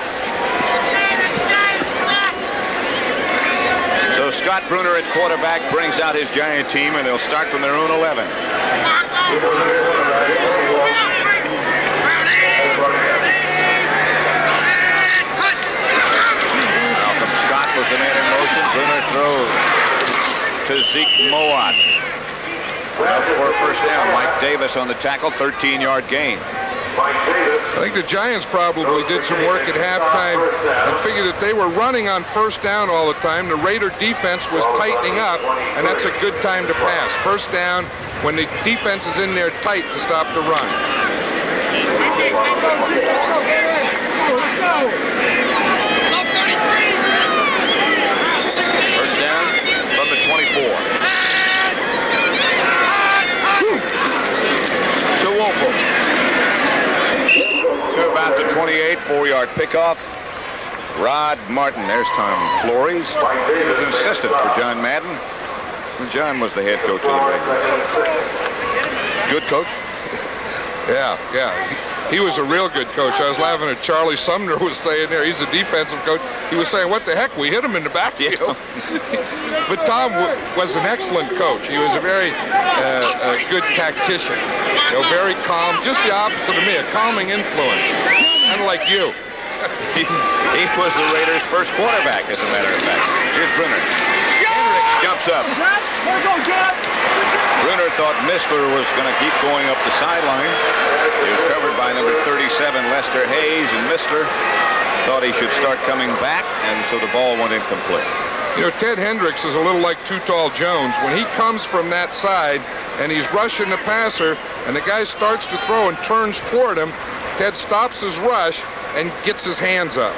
So Scott Bruner at quarterback brings out his Giant team, and they'll start from their own 11. Malcolm Scott was the man in motion. Bruner throws to Zeke Mowat. For a first down, Mike Davis on the tackle, 13-yard gain.
I think the Giants probably did some work at halftime and figured that they were running on first down all the time. The Raider defense was tightening up, and that's a good time to pass. First down when the defense is in there tight to stop the run.
First down from the 24. 50-yard pickoff. Rod Martin. There's Tom Flores. He was an assistant for John Madden when John was the head coach of the Raiders. Good coach.
Yeah. He was a real good coach. I was laughing at Charlie Sumner was saying there. He's a defensive coach. He was saying, what the heck? We hit him in the backfield. But Tom was an excellent coach. He was a very good tactician. Very calm. Just the opposite of me, a calming influence. Kind of like you.
He was the Raiders' first quarterback, as a matter of fact. Here's Brunner. Hendricks jumps up. Brunner thought Mistler was going to keep going up the sideline. He was covered by number 37, Lester Hayes, and Mistler thought he should start coming back, and so the ball went incomplete.
Ted Hendricks is a little like Too Tall Jones. When he comes from that side and he's rushing the passer and the guy starts to throw and turns toward him, Ted stops his rush and gets his hands up.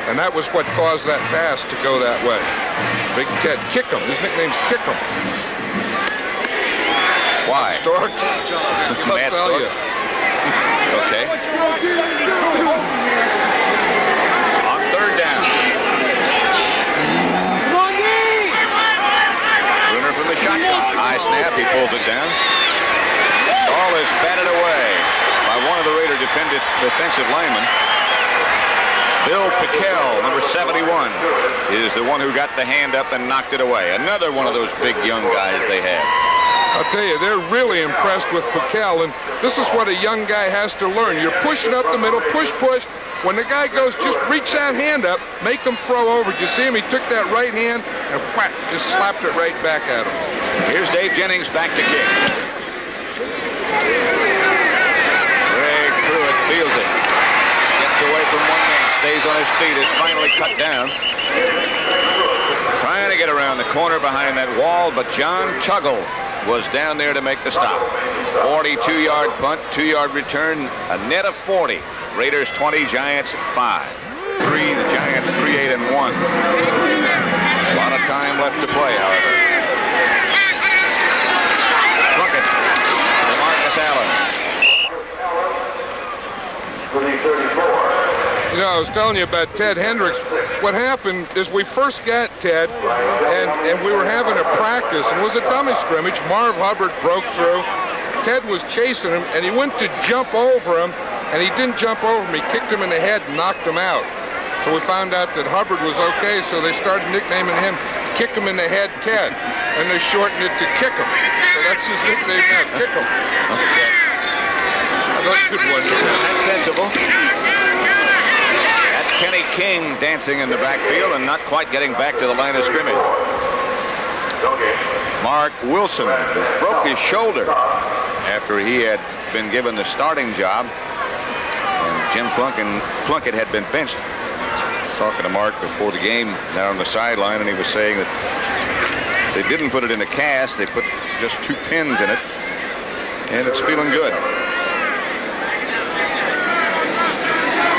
And that was what caused that pass to go that way. Big Ted Kickham. His nickname's Kickham.
Why?
Stork?
Matt
I'll tell
Stork?
you.
Okay. On third down. Brunner from the shotgun. High snap. He pulls it down. Ball is batted away by one of the Raider defensive linemen. Bill Pickell, number 71, is the one who got the hand up and knocked it away. Another one of those big young guys they have.
I'll tell you, they're really impressed with Pickell, and this is what a young guy has to learn. You're pushing up the middle, push. When the guy goes, just reach that hand up, make him throw over. You see him? He took that right hand and whack, just slapped it right back at him.
Here's Dave Jennings back to kick. Greg Pruitt feels it. Gets away from one man, stays on his feet, is finally cut down. Trying to get around the corner behind that wall, but John Tuggle was down there to make the stop. 42-yard punt, 2-yard return, a net of 40. Raiders 20, Giants 5. The Giants 3-8-1. A lot of time left to play, however. Plunkett to Marcus Allen.
I was telling you about Ted Hendricks. What happened is we first got Ted, and we were having a practice, and it was a dummy scrimmage. Marv Hubbard broke through. Ted was chasing him, and he went to jump over him, and he didn't jump over him. He kicked him in the head and knocked him out. So we found out that Hubbard was okay, so they started nicknaming him Kick Him in the Head Ted, and they shortened it to Kick Him. So that's his nickname now, Kick Him.
Okay.
That's a good one.
That's sensible. That's Kenny King dancing in the backfield and not quite getting back to the line of scrimmage. Mark Wilson broke his shoulder after he had been given the starting job, and Jim Plunkett had been benched. I was talking to Mark before the game down on the sideline, and he was saying that they didn't put it in a cast, they put just 2 pins in it, and it's feeling good.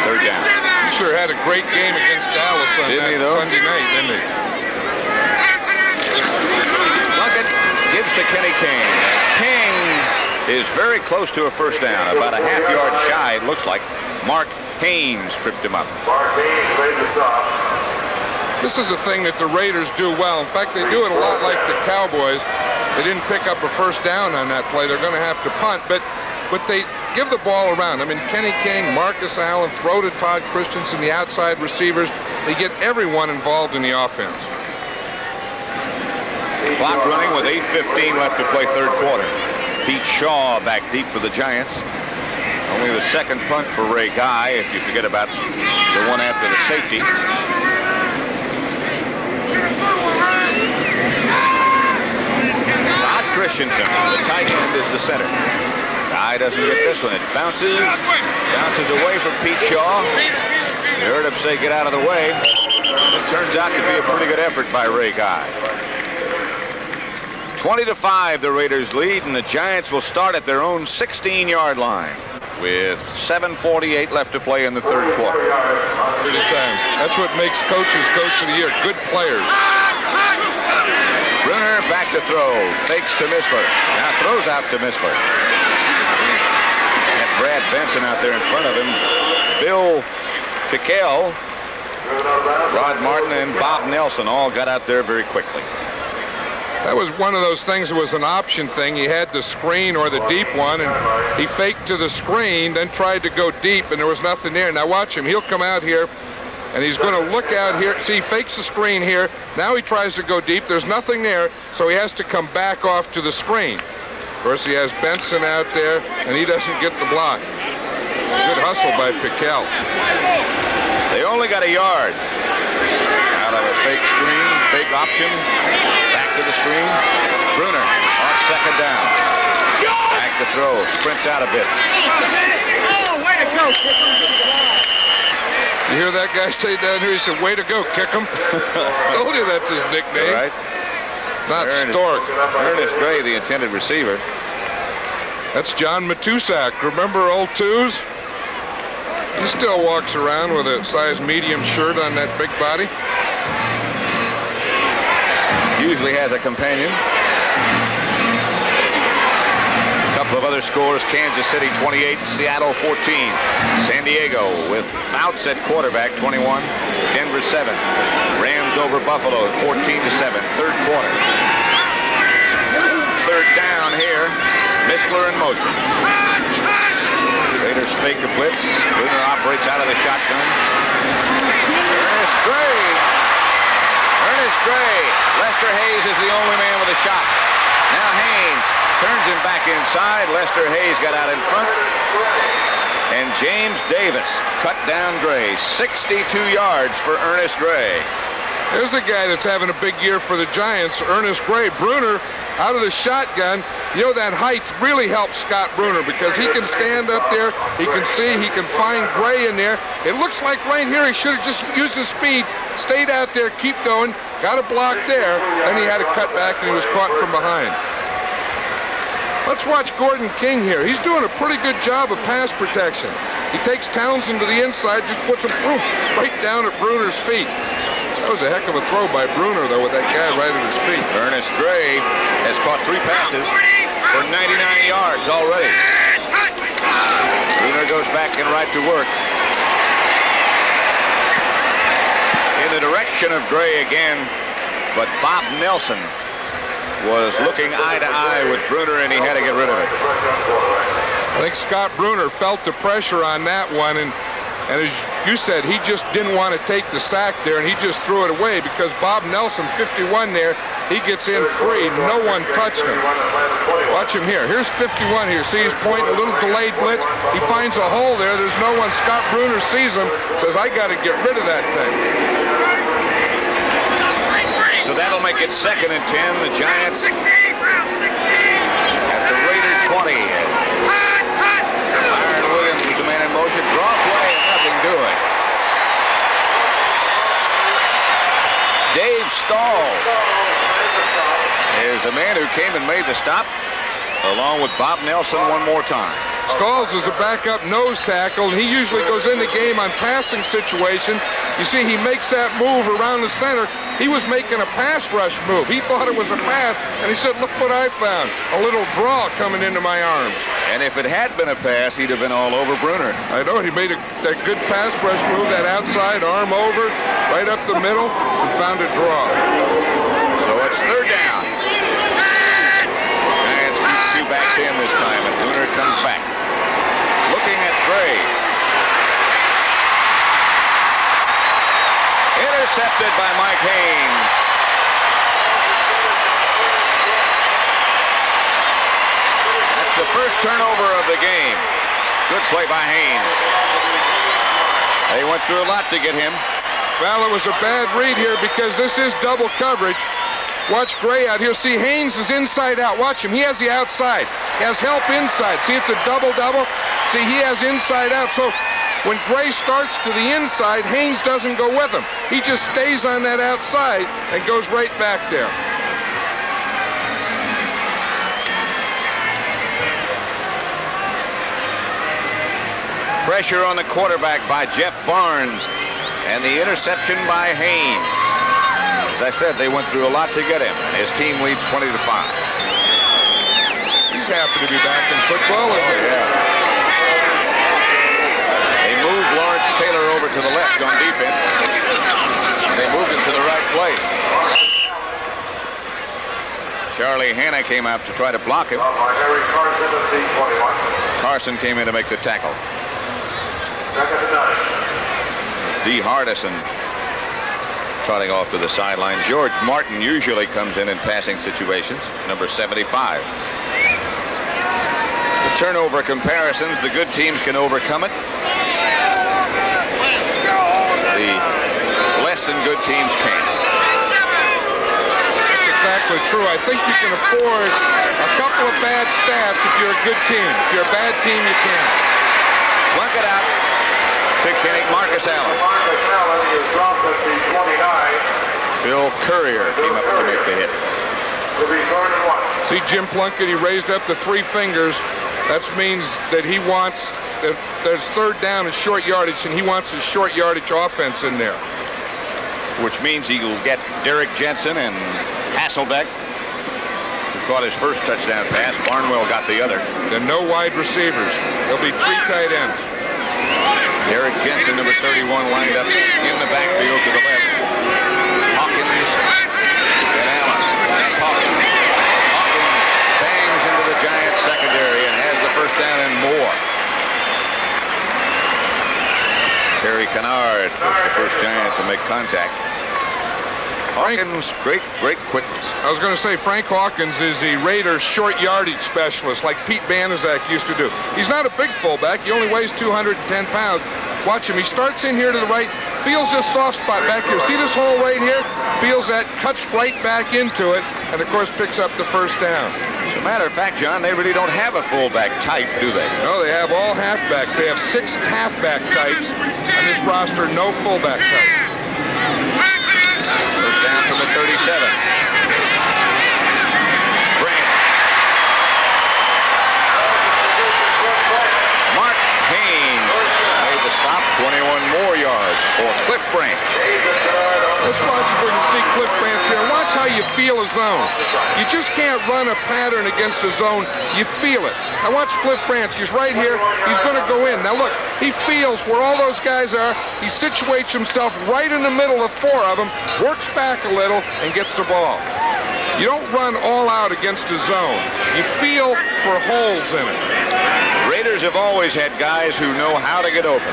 Third down.
He sure had a great game against Dallas on
Didn't he,
that
though?
Sunday night, didn't he?
Plunkett gives to Kenny King. King is very close to a first down, about a half-yard shy, it looks like. Mark Haynes tripped him up.
Mark Haynes made the stop.
This is a thing that the Raiders do well. In fact, they do it a lot like the Cowboys. They didn't pick up a first down on that play. They're going to have to punt, but they give the ball around. I mean, Kenny King, Marcus Allen, throw to Todd Christensen, the outside receivers. They get everyone involved in the offense.
Clock running with 8:15 left to play third quarter. Pete Shaw back deep for the Giants. Only the second punt for Ray Guy, if you forget about the one after the safety. Todd Christensen, the tight end, is the center. Guy doesn't get this one. It bounces away from Pete Shaw. You heard him say, get out of the way. It turns out to be a pretty good effort by Ray Guy. 20-5, the Raiders lead, and the Giants will start at their own 16-yard line with 7:48 left to play in the third quarter.
That's what makes coaches Coach of the Year. Good players.
Brunner back to throw. Fakes to Mistler. Now throws out to Mistler. Got Brad Benson out there in front of him. Bill Piquel, Rod Martin, and Bob Nelson all got out there very quickly.
That was one of those things that was an option thing. He had the screen or the deep one, and he faked to the screen, then tried to go deep, and there was nothing there. Now watch him. He'll come out here, and he's going to look out here. See, he fakes the screen here. Now he tries to go deep. There's nothing there, so he has to come back off to the screen. Of course, he has Benson out there, and he doesn't get the block. Good hustle by Piquel.
They only got a yard out of a fake screen, fake option. Back to the screen. Bruner on second down. Back to throw. Sprints out a bit.
Oh, way to go.
You hear that guy say down here? He said, "Way to go, kick him." Told you that's his nickname.
Right.
Not Stork.
Ernest Gray, the intended receiver.
That's John Matusak. Remember old Twos? He still walks around with a size medium shirt on that big body.
Usually has a companion. A couple of other scores. Kansas City 28, Seattle 14. San Diego with Fouts at quarterback, 21. Denver 7. Rams over Buffalo, 14-7. Third quarter. Third down here. Missler in motion. Raiders fake a blitz. Bruner operates out of the shotgun. Ernest Gray. Ernest Gray. Lester Hayes is the only man with a shot. Now Haynes turns him back inside. Lester Hayes got out in front. And James Davis cut down Gray. 62 yards for Ernest Gray.
There's a guy that's having a big year for the Giants, Ernest Gray. Bruner out of the shotgun. You know, that height really helps Scott Bruner because he can stand up there, he can see, he can find Gray in there. It looks like right here he should have just used his speed, stayed out there, keep going, got a block there, then he had to cut back and he was caught from behind. Let's watch Gordon King here. He's doing a pretty good job of pass protection. He takes Townsend to the inside, just puts him right down at Bruner's feet. That was a heck of a throw by Bruner, though, with that guy right at his feet.
Ernest Gray has caught 3 passes for 99 yards already. Bruner goes back and right to work. In the direction of Gray again, but Bob Nelson was looking eye to eye with Bruner, and he had to get rid of it.
I think Scott Bruner felt the pressure on that one, and as you said, he just didn't want to take the sack there, and he just threw it away because Bob Nelson, 51 there, he gets in free. No one touched him. Watch him here. Here's 51 here. See, he's pointing a little delayed blitz. He finds a hole there. There's no one. Scott Bruner sees him, says, "I got to get rid of that thing."
So that'll make it 2nd and 10. The Giants at the Raider 20. Byron Williams is the man in motion. Draw play and nothing doing. Dave Stalls is the man who came and made the stop, along with Bob Nelson one more time.
Stalls is a backup nose tackle, and he usually goes in the game on passing situation. You see, he makes that move around the center. He was making a pass rush move. He thought it was a pass, and he said, "Look what I found. A little draw coming into my arms."
And if it had been a pass, he'd have been all over Bruner.
I know, he made that good pass rush move, that outside arm over, right up the middle, and found a draw.
So it's 3rd down. Giants keep 2 backs in this time, and Bruner comes back. Looking at Gray. Intercepted by Mike Haynes. That's the first turnover of the game. Good play by Haynes. They went through a lot to get him.
Well, it was a bad read here because this is double coverage. Watch Gray out here. See, Haynes is inside out. Watch him. He has the outside. He has help inside. See, it's a double-double. See, he has inside out. So when Gray starts to the inside, Haynes doesn't go with him. He just stays on that outside and goes right back there.
Pressure on the quarterback by Jeff Barnes, and the interception by Haynes. As I said, they went through a lot to get him, and his team leads 20-5.
He's happy to be back in football.
Yeah. They moved Lawrence Taylor over to the left on defense. They moved him to the right place. Charlie Hanna came out to try to block him.
Harry Carson of D21.
Carson came in to make the tackle.
Second and 9.
D. Hardison trotting off to the sideline. George Martin usually comes in passing situations, number 75. The turnover comparisons, the good teams can overcome it. The less than good teams can't.
Exactly true. I think you can afford a couple of bad stats if you're a good team. If you're a bad team, you can't.
Plunkett out. Picking Marcus Allen.
Marcus Allen is dropped at the 29.
Bill Courier came up to make the hit.
Will be 3rd and 1.
See Jim Plunkett, he raised up to 3 fingers. That means that he wants, that there's 3rd down and short yardage, and he wants his short yardage offense in there.
Which means he will get Derek Jensen and Hasselbeck, who caught his first touchdown pass. Barnwell got the other.
And no wide receivers. There'll be 3 tight ends.
Derek Jensen, number 31, lined up in the backfield to the left. Hawkins and Allen. That's Hawkins. Hawkins bangs into the Giants secondary and has the first down and more. Terry Kennard was the first Giant to make contact. Hawkins, great quickness.
I was going to say Frank Hawkins is the Raiders' short yardage specialist, like Pete Banaszak used to do. He's not a big fullback. He only weighs 210 pounds. Watch him. He starts in here to the right, feels this soft spot back here. See this hole right here? Feels that, cuts right back into it, and of course picks up the first down.
As a matter of fact, John, they really don't have a fullback type, do they?
No, they have all halfbacks. They have 6 halfback types on this roster, no fullback type.
First down from the 37. Branch. Mark Haynes made the stop. 21 more yards for Cliff Branch.
Let's watch if we can see Cliff Branch here. Watch how you feel a zone. You just can't run a pattern against a zone. You feel it. Now watch Cliff Branch. He's right here. He's going to go in. Now look, he feels where all those guys are. He situates himself right in the middle of 4 of them, works back a little, and gets the ball. You don't run all out against a zone. You feel for holes in it.
Raiders have always had guys who know how to get open.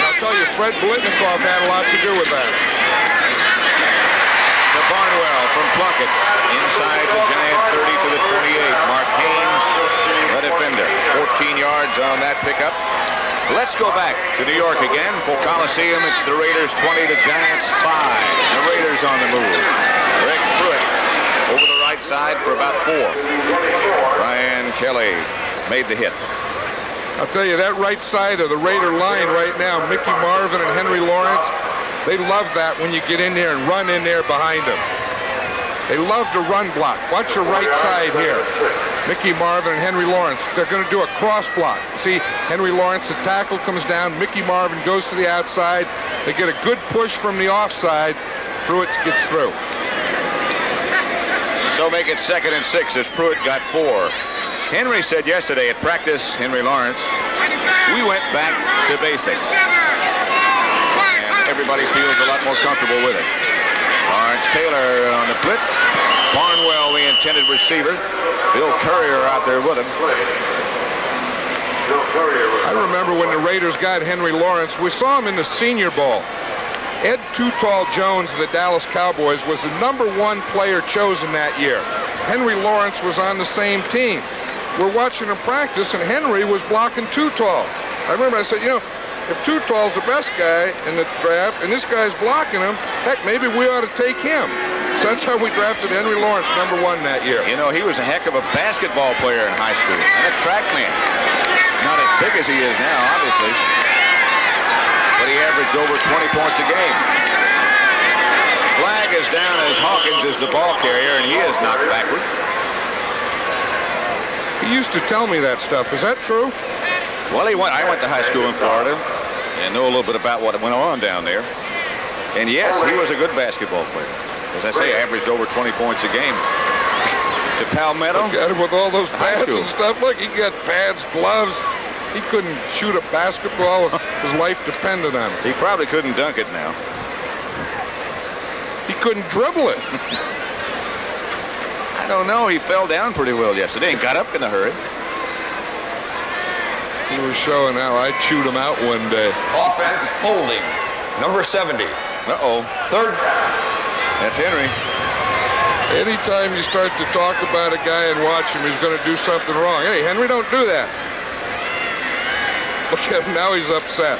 I'll tell you, Fred Blitnikoff had a lot to do with that.
To Barnwell from Plunkett. Inside the Giant 30 to the 28. Mark Haynes, the defender. 14 yards on that pickup. Let's go back to New York again. Full Coliseum. It's the Raiders 20, the Giants 5. The Raiders on the move. Rick Pruitt over the right side for about 4. Brian Kelly made the hit.
I'll tell you, that right side of the Raider line right now, Mickey Marvin and Henry Lawrence, they love that when you get in there and run in there behind them. They love to run block. Watch your right side here. Mickey Marvin and Henry Lawrence, they're going to do a cross block. See, Henry Lawrence, the tackle comes down, Mickey Marvin goes to the outside. They get a good push from the offside. Pruitt gets through.
So make it 2nd and 6 as Pruitt got 4. Henry said yesterday at practice, Henry Lawrence, we went back to basics. And everybody feels a lot more comfortable with it. Lawrence Taylor on the blitz. Barnwell, the intended receiver. Bill Courier out there with him.
I remember when the Raiders got Henry Lawrence, we saw him in the Senior Bowl. Ed Too Tall Jones of the Dallas Cowboys was the #1 player chosen that year. Henry Lawrence was on the same team. We're watching him practice, and Henry was blocking Too Tall. I remember I said, you know, if Too Tall's the best guy in the draft, and this guy's blocking him, heck, maybe we ought to take him. So that's how we drafted Henry Lawrence #1 that year.
You know, he was a heck of a basketball player in high school and a track man. Not as big as he is now, obviously, but he averaged over 20 points a game. Flag is down as Hawkins is the ball carrier, and he is knocked backwards.
He used to tell me that stuff. Is that true?
Well, I went to high school in Florida and know a little bit about what went on down there. And yes, he was a good basketball player. As I say, averaged over 20 points a game. To Palmetto.
Look at him with all those pads and stuff. Look, he got pads, gloves. He couldn't shoot a basketball. His life depended on it.
He probably couldn't dunk it now.
He couldn't dribble it.
I don't know. He fell down pretty well yesterday and got up in a hurry.
He was showing how I chewed him out one day.
Offense holding. Number 70.
Uh-oh.
Third.
That's Henry.
Anytime you start to talk about a guy and watch him, he's going to do something wrong. Hey, Henry, don't do that. Look at him now, he's upset.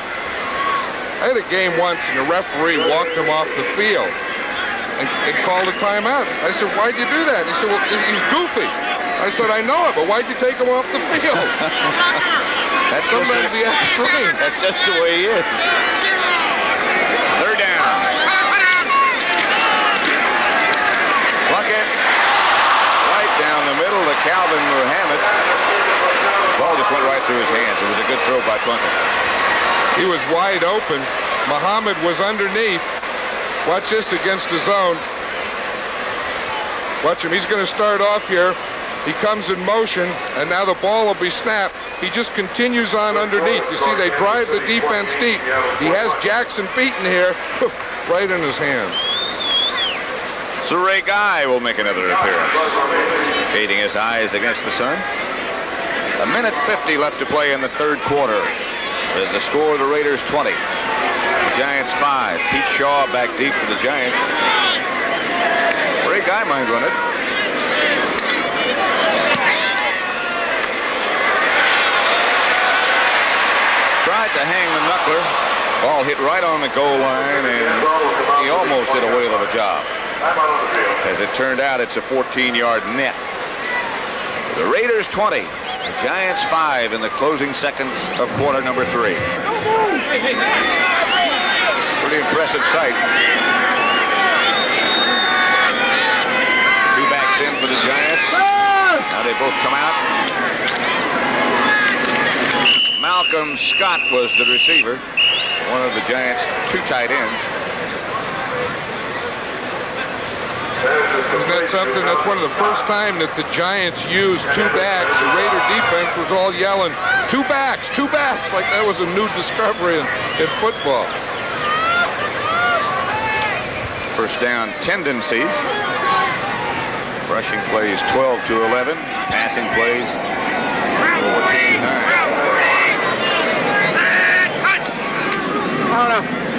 I had a game once and the referee walked him off the field and called a timeout. I said, why'd you do that? And he said, well, he's goofy. I said, I know it, but why'd you take him off the field? Sometimes he acts strange.
That's just the way he is. Third down. Plunkett. Right down the middle to Calvin Muhammad. The ball just went right through his hands. It was a good throw by Plunkett.
He was wide open. Muhammad was underneath. Watch this against the zone. Watch him. He's going to start off here. He comes in motion, and now the ball will be snapped. He just continues on underneath. You see, they drive the defense deep. He has Jackson beaten here, right in his hand.
Ray Guy will make another appearance. Shading his eyes against the sun. 1:50 left to play in the third quarter. The score, the Raiders 20. The Giants 5. Pete Shaw back deep for the Giants. Ray Guy might run it. Tried to hang the knuckler. Ball hit right on the goal line, and he almost did a whale of a job. As it turned out, it's a 14-yard net. The Raiders 20. The Giants 5 in the closing seconds of quarter number 3. Pretty impressive sight. Two backs in for the Giants. Now they both come out. Malcolm Scott was the receiver. One of the Giants' two tight ends.
Isn't that something? That's one of the first time that the Giants used two backs. The Raider defense was all yelling, two backs, like that was a new discovery in football.
First down tendencies. Rushing plays 12 to 11. Passing plays 14 to 9.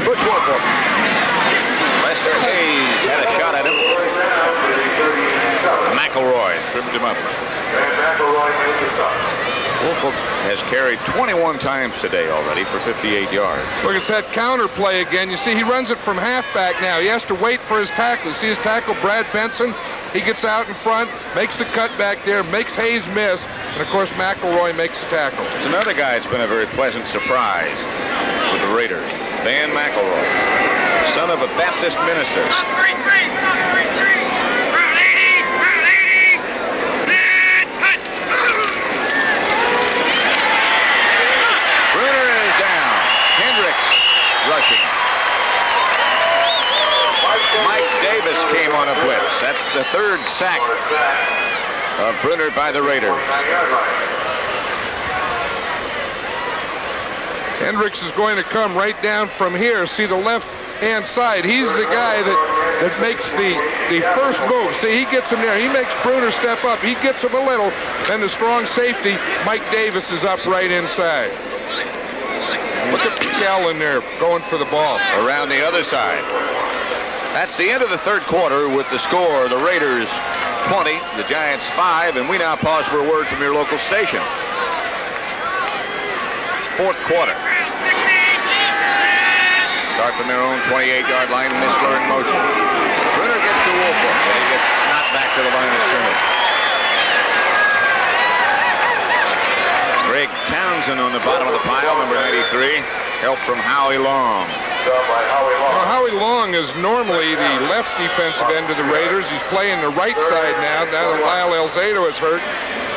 Butch Warford. Lester Hayes had a shot at him. McElroy trimmed him up. Woolfolk has carried 21 times today already for 58 yards.
Look, it's that counter play again. You see, he runs it from halfback now. He has to wait for his tackle. You see his tackle, Brad Benson? He gets out in front, makes the cut back there, makes Hayes miss, and of course McElroy makes the tackle.
It's another guy that's been a very pleasant surprise for the Raiders. Van McElroy, son of a Baptist minister.
Sub 3-3, sub 3-3. Round 80, round 80. Set, cut.
Bruner is down. Hendricks rushing. Mike Davis came on a blitz. That's the third sack of Bruner by the Raiders.
Hendricks is going to come right down from here. See the left-hand side. He's the guy that makes the first move. See, he gets him there. He makes Bruner step up. He gets him a little. Then the strong safety, Mike Davis, is up right inside. Look at Kell in there going for the ball.
Around the other side. That's the end of the third quarter with the score, the Raiders 20, the Giants 5, and we now pause for a word from your local station. Fourth quarter. Start from their own 28-yard line, Missler in motion. Bruner gets to Woolfolk, and he gets knocked back to the line of scrimmage. Greg Townsend on the bottom of the pile, number 93. Help from Howie Long.
Well, Howie Long is normally the left defensive end of the Raiders. He's playing the right side now that Lyle Alzado is hurt.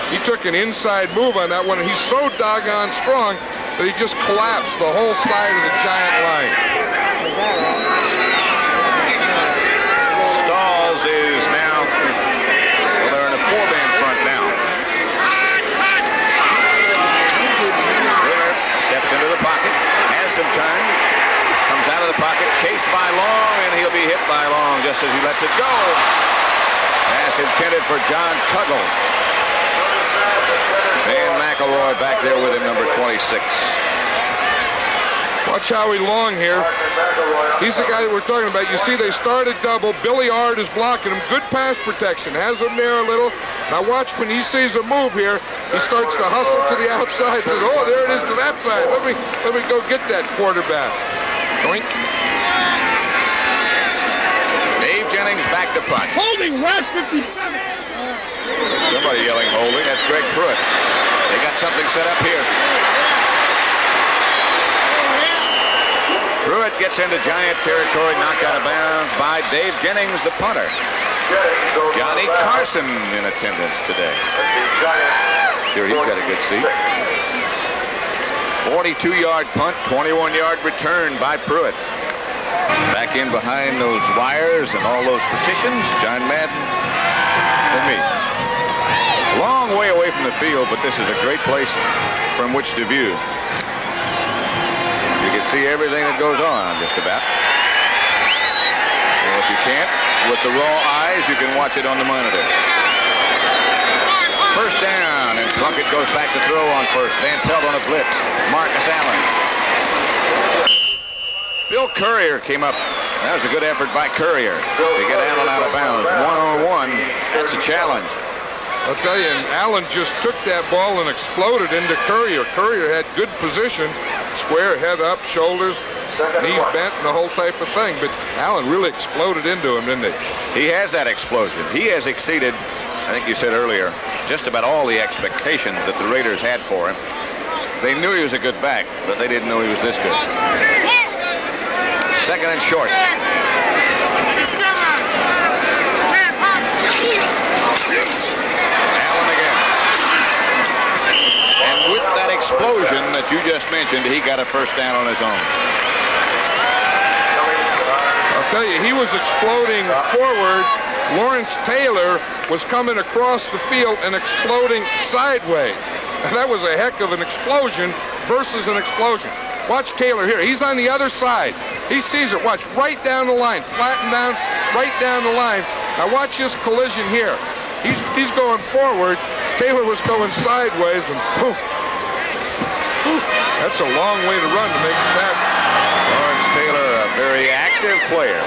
He took an inside move on that one, and he's so doggone strong that he just collapsed the whole side of the Giant line.
Stalls is now, well, they're in a four-man front now. just as he lets it go. Pass intended for John Tuggle. Van McElroy back there with him, number 26.
Watch Howie Long here. He's the guy that we're talking about. You see, they started double. Billy Ard is blocking him. Good pass protection. Has him there a little. Now watch when he sees a move here. He starts to hustle to the outside. Says, "Oh, there it is to that side. Let me go get that quarterback." Doink.
Dave Jennings back to punt.
Holding West 57.
Somebody yelling holding. That's Greg Pruitt. They got something set up here. Pruitt gets into Giant territory, knocked out of bounds by Dave Jennings, the punter. Johnny Carson in attendance today. Sure, he's got a good seat. 42-yard punt, 21-yard return by Pruitt. Back in behind those wires and all those partitions, John Madden and me. Long way away from the field, but this is a great place from which to view. You can see everything that goes on, just about. And if you can't, with the raw eyes, you can watch it on the monitor. First down, and Plunkett goes back to throw on first. Van Pelt on a blitz. Marcus Allen. Bill Courier came up. That was a good effort by Courier to get Allen out of bounds. 1-on-1. That's a challenge.
I'll tell you, and Allen just took that ball and exploded into Courier. Courier had good position. Square, head up, shoulders, knees bent, and the whole type of thing. But Allen really exploded into him, didn't he?
He has that explosion. He has exceeded, I think you said earlier, just about all the expectations that the Raiders had for him. They knew he was a good back, but they didn't know he was this good. Second and short. Allen again. And with that explosion that you just mentioned, he got a first down on his own.
I'll tell you, he was exploding forward. Lawrence Taylor was coming across the field and exploding sideways. And that was a heck of an explosion versus an explosion. Watch Taylor here. He's on the other side. He sees it. Watch, right down the line. Flatten down, right down the line. Now watch this collision here. He's going forward. Taylor was going sideways, and poof. Poof. That's a long way to run to make the tackle.
Lawrence Taylor, a very active player.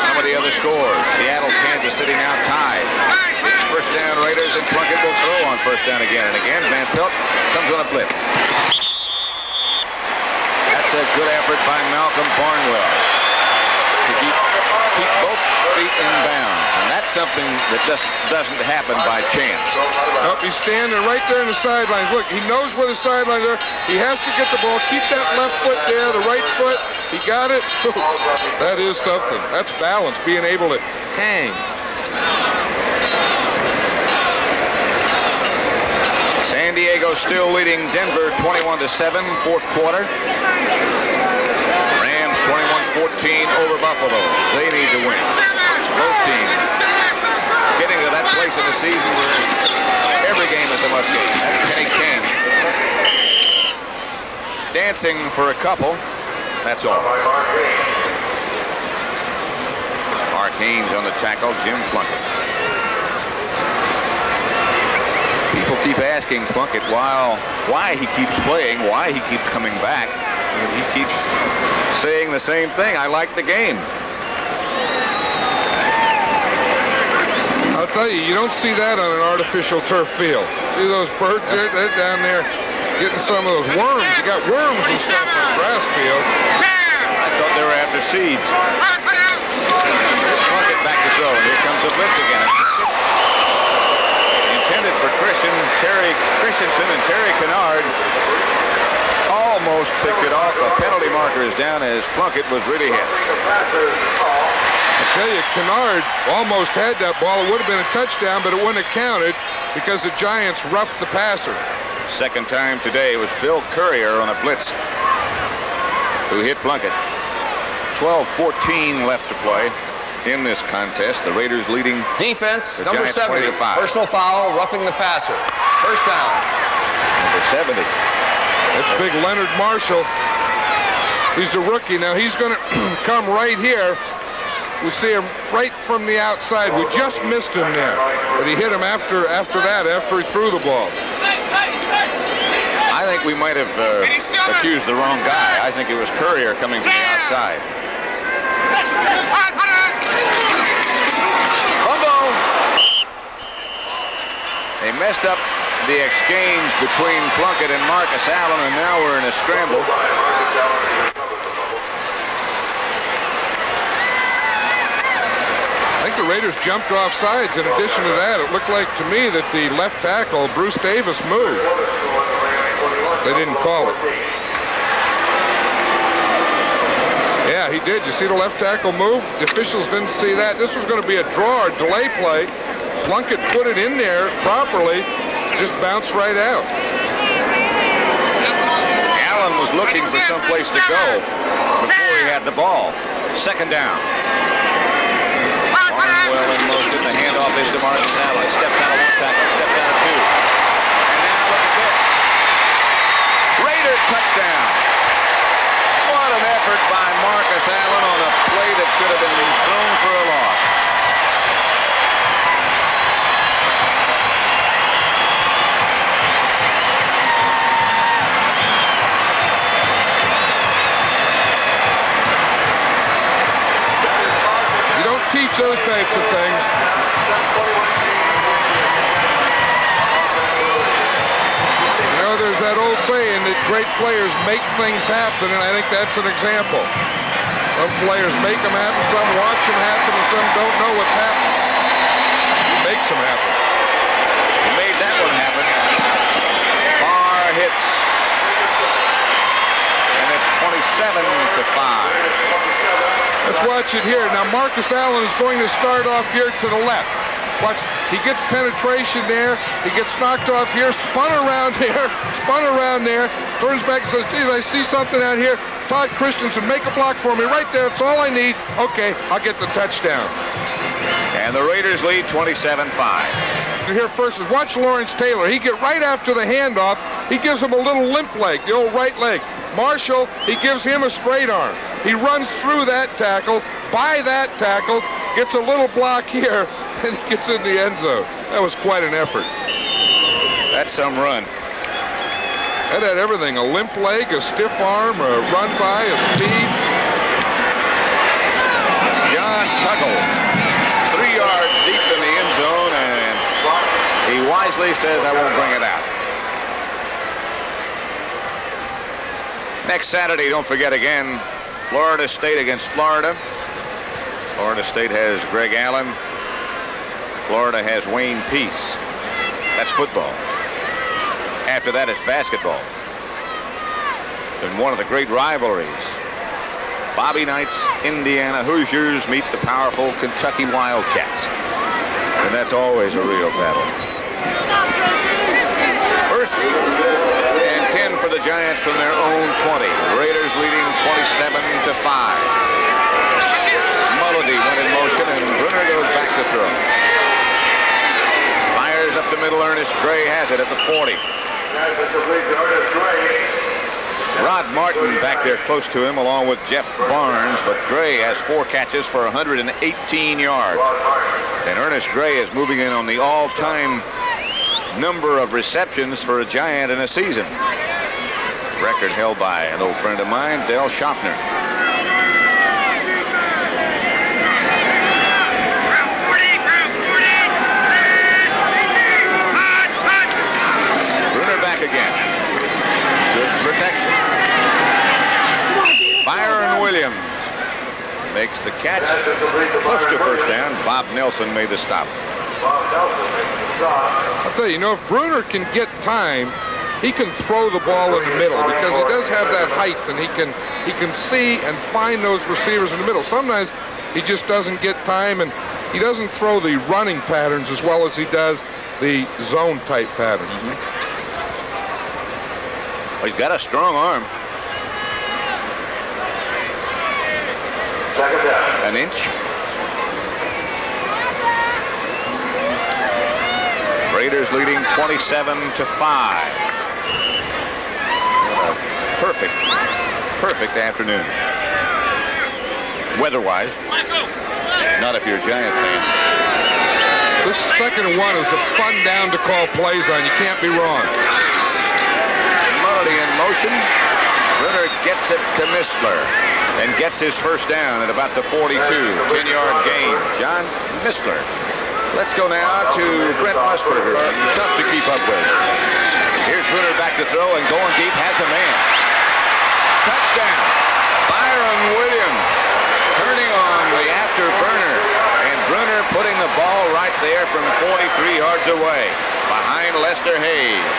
Some of the other scores. Seattle, Kansas City now tied. It's first down Raiders, and Plunkett will throw on first down again. And again, Van Pelt comes on a blitz. That's a good effort by Malcolm Barnwell to keep both feet in bounds. And that's something that just doesn't happen by chance.
Nope, he's standing right there in the sidelines. Look, he knows where the sidelines are. He has to get the ball. Keep that left foot there, the right foot. He got it. That is something. That's balance, being able to hang.
San Diego still leading Denver 21-7, fourth quarter. Rams 21-14 over Buffalo. They need to win. Both teams getting to that place in the season where every game is a must win. That's Kenny Ken. Dancing for a couple. That's all. Mark Haynes on the tackle. Jim Plunkett. People keep asking Plunkett why he keeps playing, why he keeps coming back. And he keeps saying the same thing. I like the game.
I'll tell you, you don't see that on an artificial turf field. See those birds they're down there getting some of those worms. You got worms and stuff on the grass field.
I thought they were after seeds. Plunkett back to throw, and here comes the blitz again. Intended for Christensen, and Terry Kennard almost picked it off. A penalty marker is down as Plunkett was really hit.
I tell you, Kennard almost had that ball. It would have been a touchdown, but it wouldn't have counted because the Giants roughed the passer.
Second time today was Bill Courier on a blitz who hit Plunkett. 12-14 left to play in this contest. The Raiders leading
Defense,
the
number
Giants
70.
20-5.
Personal foul, roughing the passer. First down.
Number 70.
That's big Leonard Marshall. He's a rookie. Now he's going to come right here. We see him right from the outside. We just missed him there. But he hit him after he threw the ball.
I think we might have accused the wrong guy. I think it was Courier coming from the outside. Fumble. They messed up the exchange between Plunkett and Marcus Allen, and now we're in a scramble.
I think the Raiders jumped off sides. In addition to that, it looked like to me that the left tackle, Bruce Davis, moved. They didn't call it. Yeah, he did. You see the left tackle move? The officials didn't see that. This was going to be a draw or delay play. Plunkett put it in there properly, just bounced right out.
Allen was looking for some place to go before he had the ball. Second down. Barnwell in motion. The handoff is to Marcus Allen. Steps out of one tackle, steps out of two. And now look at this. Raider touchdown. What an effort by Marcus Allen on a play that should have been thrown for a loss.
Teach those types of things. You know, there's that old saying that great players make things happen, and I think that's an example. Some players make them happen, some watch them happen, and some don't know what's happening. He makes them happen.
He made that one happen. Barr hits. And it's 27-5.
Let's watch it here. Now, Marcus Allen is going to start off here to the left. Watch. He gets penetration there. He gets knocked off here, spun around there, turns back and says, geez, I see something out here. Todd Christensen, make a block for me right there. It's all I need. Okay, I'll get the touchdown.
And the Raiders lead 27-5.
Here first is watch Lawrence Taylor. He get right after the handoff. He gives him a little limp leg, the old right leg. Marshall, he gives him a straight arm. He runs through that tackle, by that tackle, gets a little block here, and he gets in the end zone. That was quite an effort.
That's some run.
That had everything, a limp leg, a stiff arm, a run by, a speed.
It's John Tuggle, 3 yards deep in the end zone, and he wisely says, I won't bring it out. Next Saturday, don't forget again, Florida State against Florida. Florida State has Greg Allen. Florida has Wayne Peace. That's football. After that, it's basketball. And one of the great rivalries. Bobby Knight's Indiana Hoosiers meet the powerful Kentucky Wildcats. And that's always a real battle. First and 10 for the Giants from their own 20. Raiders leading 27-5. Mulledy went in motion, and Brunner goes back to throw. Fires up the middle. Ernest Gray has it at the 40. Rod Martin back there close to him, along with Jeff Barnes, but Gray has 4 catches for 118 yards. And Ernest Gray is moving in on the all-time number of receptions for a Giant in a season. Record held by an old friend of mine, Del Schaffner. Brunner back again. Good protection. Byron Williams makes the catch. Close to first down. Bob Nelson made the stop.
I'll tell you, if Brunner can get time, he can throw the ball in the middle because he does have that height, and he can see and find those receivers in the middle. Sometimes he just doesn't get time, and he doesn't throw the running patterns as well as he does the zone type patterns.
Well, he's got a strong arm. An inch. Raiders leading 27-5. Perfect afternoon. Weather-wise. Not if you're a Giant fan.
This 2nd and 1 is a fun down to call plays on. You can't be wrong.
Mully in motion. Brunner gets it to Mistler and gets his first down at about the 42. 10-yard gain. John Mistler. Let's go now to Brent Musburger. Tough to keep up with. Here's Brunner back to throw and going deep. Has a man. Touchdown. Byron Williams turning on the afterburner. And Brunner putting the ball right there from 43 yards away behind Lester Hayes.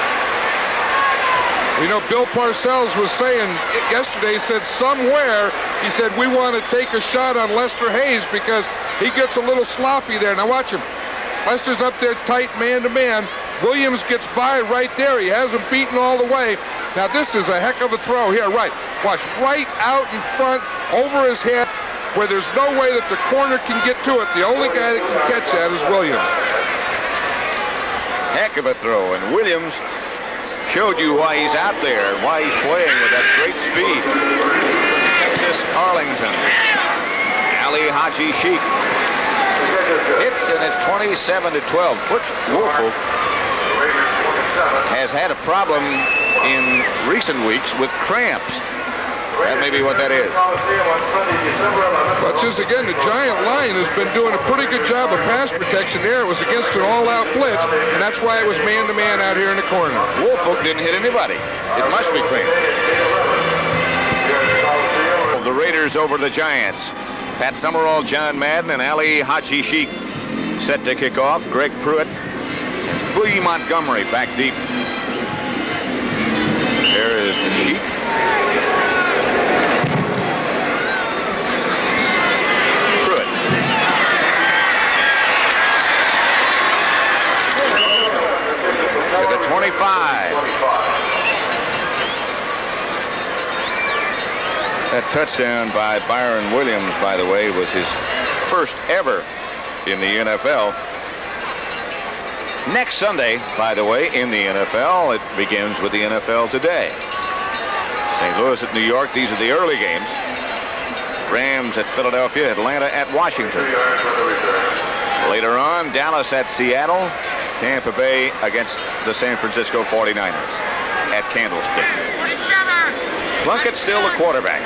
You know, Bill Parcells was saying yesterday, he said somewhere, he said, we want to take a shot on Lester Hayes because he gets a little sloppy there. Now watch him. Lester's up there tight man-to-man. Williams gets by right there. He has him beaten all the way. Now this is a heck of a throw here, right. Watch, right out in front, over his head, where there's no way that the corner can get to it. The only guy that can catch that is Williams.
Heck of a throw, and Williams showed you why he's out there and why he's playing with that great speed. From Texas Arlington, Ali Haji Sheik hits, and it's 27-12. Butch Woolfolk has had a problem in recent weeks with cramps. That may be what that is.
But just again, the Giant line has been doing a pretty good job of pass protection there. It was against an all-out blitz, and that's why it was man-to-man out here in the corner.
Woolfolk didn't hit anybody. It must be cramps. The Raiders over the Giants. Pat Summerall, John Madden, and Ali Haji Sheik set to kick off. Greg Pruitt, Lee Montgomery back deep. There is Sheik. To the 25. That touchdown by Byron Williams, by the way, was his first ever in the NFL. Next Sunday, by the way, in the NFL, it begins with the NFL Today. St. Louis at New York, these are the early games. Rams at Philadelphia, Atlanta at Washington. Later on, Dallas at Seattle, Tampa Bay against the San Francisco 49ers at Candlestick. Plunkett still the quarterback.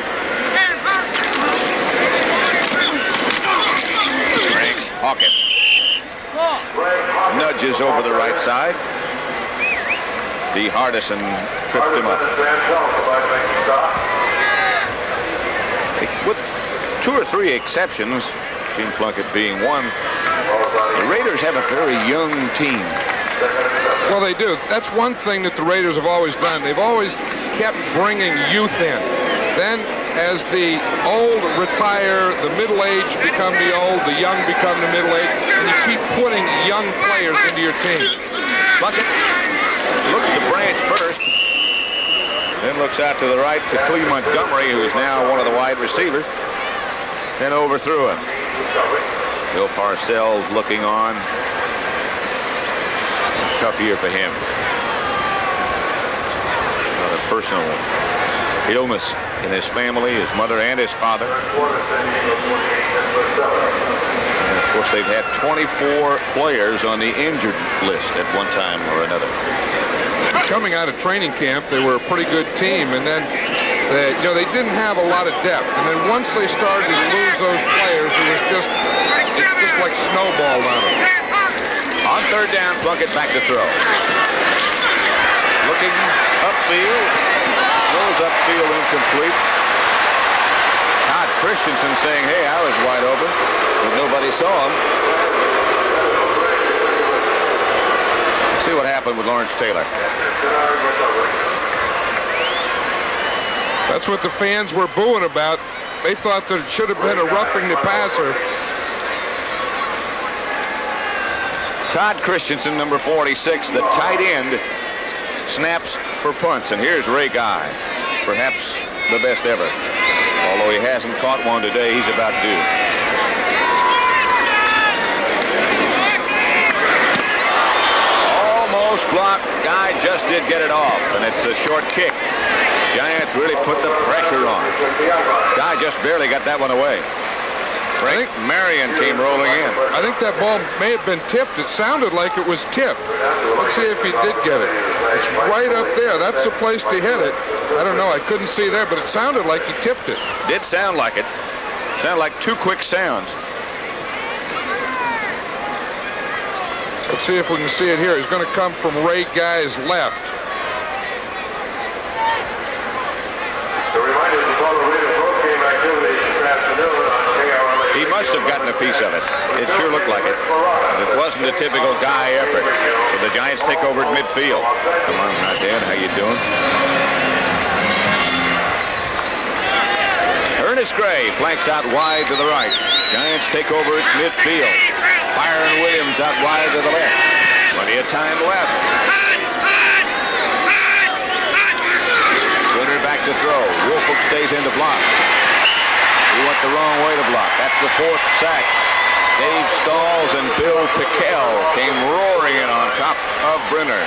Frank Hawkett nudges over the right side. Dee Hardison tripped him up. With 2 or 3 exceptions, Gene Plunkett being one, the Raiders have a very young team.
Well, they do. That's one thing that the Raiders have always done. They've always kept bringing youth in. Then, as the old retire, the middle-aged become the old, the young become the middle-aged, and you keep putting young players into your team.
Plunkett looks to Branch first, then looks out to the right to Clee Montgomery, who is now one of the wide receivers, then overthrew him. Bill Parcells looking on. Tough year for him. Another personal illness in his family, his mother and his father. And of course, they've had 24 players on the injured list at one time or another.
Coming out of training camp, they were a pretty good team, and then they didn't have a lot of depth. And then once they started to lose those players, it was just like snowballed on them.
On third down, Plunkett back to throw. Looking upfield, throws upfield incomplete. Todd Christensen saying, hey, I was wide open, but nobody saw him. Let's see what happened with Lawrence Taylor.
That's what the fans were booing about. They thought that it should have been a roughing the passer.
Todd Christensen, number 46, the tight end, snaps for punts. And here's Ray Guy, perhaps the best ever. Although he hasn't caught one today, he's about due. Almost blocked. Guy just did get it off, and it's a short kick. Giants really put the pressure on. Guy just barely got that one away. Frank Marion came rolling in.
I think that ball may have been tipped. It sounded like it was tipped. Let's see if he did get it. It's right up there. That's the place to hit it. I don't know. I couldn't see there, but it sounded like he tipped it.
Did sound like it. Sound like two quick sounds.
Let's see if we can see it here. He's going to come from Ray Guy's left.
The reminder to call the Raiders post-game activity this afternoon on KRLA.
He must have gotten a piece of it. It sure looked like it. It wasn't a typical Guy effort. So the Giants take over at midfield. Come on, now, Dan, how you doing? Ernest Gray flanks out wide to the right. Giants take over at midfield. Byron Williams out wide to the left. Plenty of time left. Bruner back to throw. Woolfolk stays in to block. He went the wrong way to block. That's the fourth sack. Dave Stalls and Bill Pickell came roaring in on top of Bruner.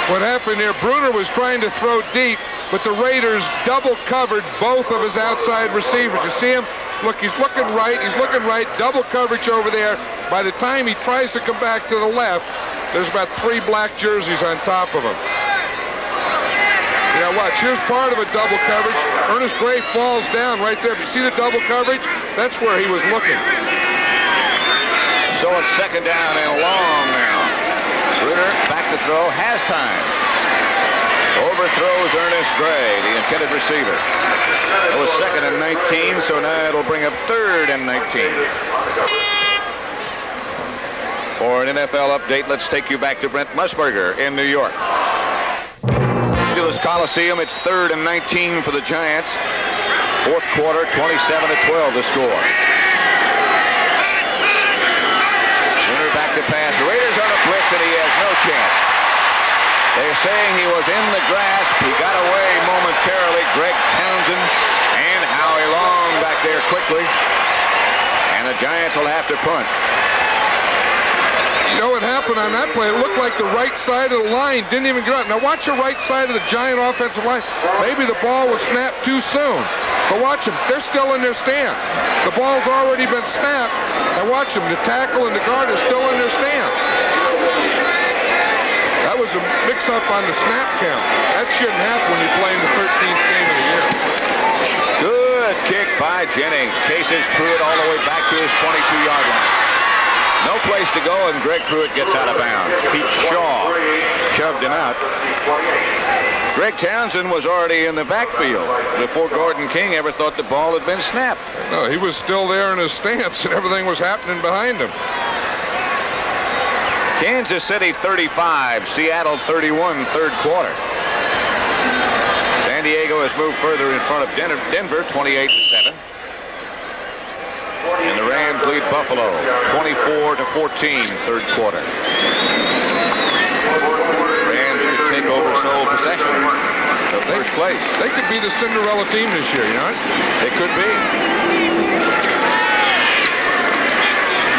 What happened here, Bruner was trying to throw deep, but the Raiders double covered both of his outside receivers. You see him? Look, he's looking right, double coverage over there. By the time he tries to come back to the left, there's about 3 black jerseys on top of him. Yeah, watch, here's part of a double coverage. Ernest Gray falls down right there. You see the double coverage? That's where he was looking.
So it's second down and long now. Bruner back to throw, has time. Overthrows Ernest Gray, the intended receiver. It was second and 19, so now it'll bring up third and 19. For an NFL update, let's take you back to Brent Musburger in New York. Angeles Coliseum, it's third and 19 for the Giants. Fourth quarter, 27-12 the score. Bruner back to pass. Raiders on a blitz, and he has no chance. They're saying he was in the grasp. He got away momentarily. Greg Townsend and Howie Long back there quickly. And the Giants will have to punt.
You know what happened on that play? It looked like the right side of the line didn't even get out. Now watch the right side of the Giant offensive line. Maybe the ball was snapped too soon. But watch them. They're still in their stance. The ball's already been snapped. And watch them. The tackle and the guard are still in their stance. That was a mix-up on the snap count. That shouldn't happen when you play in the 13th game of the year.
Good kick by Jennings. Chases Pruitt all the way back to his 22-yard line. No place to go, and Greg Pruitt gets out of bounds. Pete Shaw shoved him out. Greg Townsend was already in the backfield before Gordon King ever thought the ball had been snapped.
No, he was still there in his stance, and everything was happening behind him.
Kansas City 35, Seattle 31, third quarter. San Diego has moved further in front of Denver, 28-7. And the Rams lead Buffalo, 24-14, third quarter. Rams could take over sole possession of first place.
They could be the Cinderella team this year, you know?
They could be.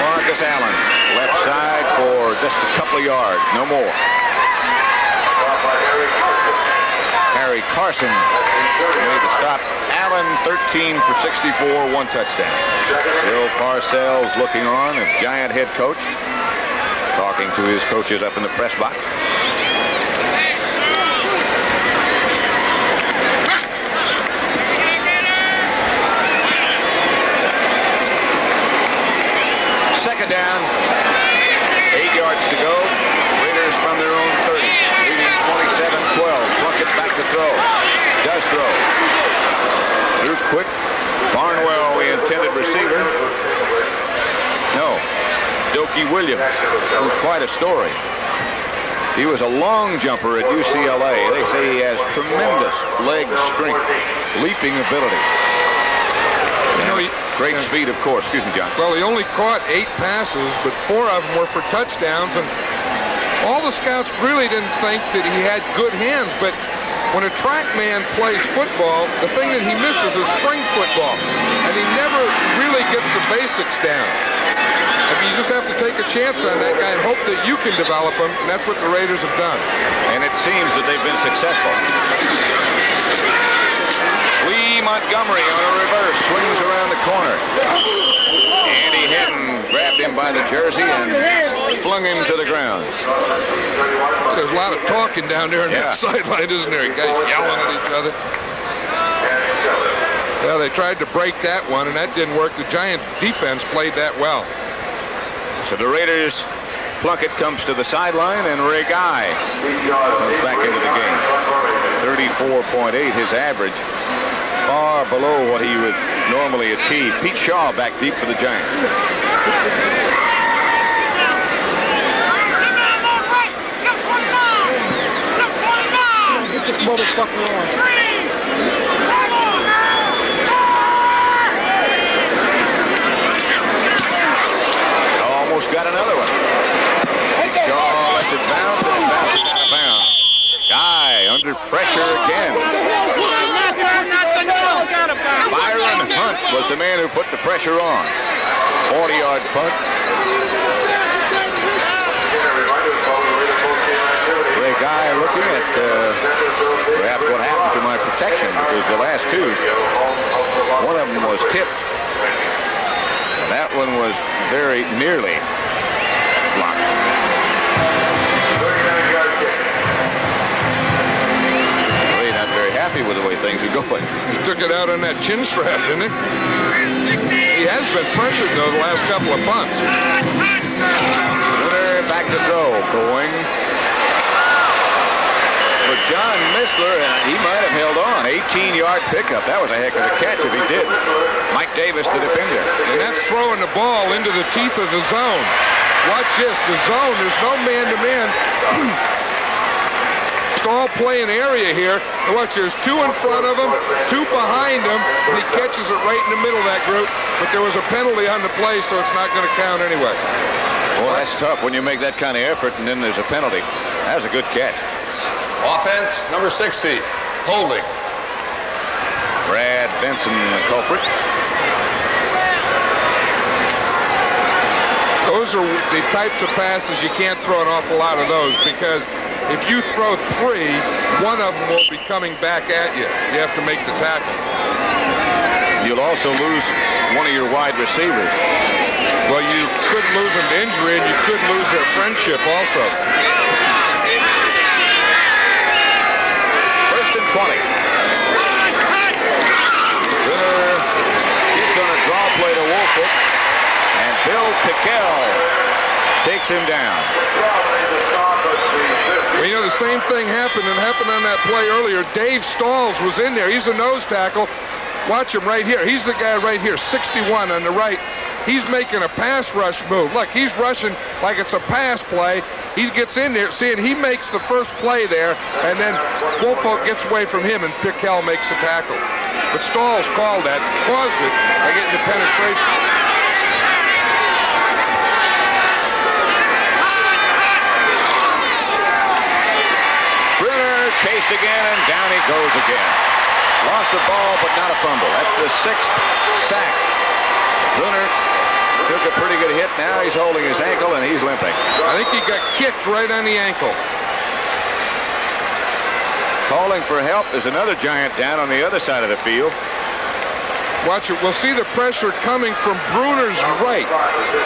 Marcus Allen, left side for just a couple of yards, no more. Harry Carson made the stop. Allen 13 for 64, 1 touchdown. Bill Parcells looking on as Giant head coach, talking to his coaches up in the press box. Second down, 8 yards to go. Raiders from their own 30, leading 27-12. Plunkett back to throw. Does throw. Threw quick. Barnwell, the intended receiver. No. Dokie Williams, who's quite a story. He was a long jumper at UCLA. They say he has tremendous leg strength, leaping ability.
You know,
great speed, of course. Excuse me, John.
Well, he only caught 8 passes, but 4 of them were for touchdowns, and all the scouts really didn't think that he had good hands, but when a track man plays football, the thing that he misses is spring football, and he never really gets the basics down. You just have to take a chance on that guy and hope that you can develop him, and that's what the Raiders have done. And
it seems that they've been successful. Lee Montgomery on a reverse, swings around the corner. Andy Hinton grabbed him by the jersey and flung him to the ground.
There's a lot of talking down there on that sideline, isn't there? Guys yelling at each other. Well, they tried to break that one, and that didn't work. The Giant defense played that well.
So the Raiders, Plunkett comes to the sideline, and Ray Guy comes back into the game. 34.8 his average, far below what he would normally achieve. Pete Shaw back deep for the Giants.
Get this motherfucker on.
Almost got another one. Shaw lets it bounce, and it bounces out of bounds. Guy under pressure again. Byron Hunt was the man who put the pressure on. 40-yard punt. Ray Guy looking at perhaps what happened to my protection, because the last two, one of them was tipped. That one was very nearly blocked. Ray not very happy with the way things are going.
He took it out on that chin strap, didn't he? He has been pressured, though, the last couple of punts.
Bruner back to throw, going for John Missler, and he might have held on. 18-yard pickup. That was a heck of a catch if he did. Mike Davis, the defender.
And that's throwing the ball into the teeth of the zone. Watch this, the zone, there's no man-to-man. It's all playing area here. And watch, there's two in front of him, two behind him, and he catches it right in the middle of that group. But there was a penalty on the play, so it's not going to count anyway.
Well, that's tough when you make that kind of effort and then there's a penalty. That was a good catch.
Offense, number 60, holding.
Brad Benson, the culprit.
Those are the types of passes you can't throw an awful lot of those, because if you throw three, one of them will be coming back at you. You have to make the tackle.
You'll also lose one of your wide receivers.
Well, you could lose them to injury, and you could lose their friendship also.
1st and 20. Bruner keeps on a draw play to Woolfolk, and Bill Pickel takes him down.
Well, you know, the same thing happened on that play earlier. Dave Stalls was in there. He's a nose tackle. Watch him right here. He's the guy right here, 61 on the right. He's making a pass rush move. Look, he's rushing like it's a pass play. He gets in there, seeing he makes the first play there, and then Woolfolk gets away from him, and Pickel makes the tackle. But Stalls caused it by getting the penetration.
Bruner chased again, and down he goes again. Lost the ball, but not a fumble. That's the 6th sack. Bruner took a pretty good hit. Now he's holding his ankle, and he's limping.
I think he got kicked right on the ankle.
Calling for help is another Giant down on the other side of the field.
Watch it. We'll see the pressure coming from Bruner's right,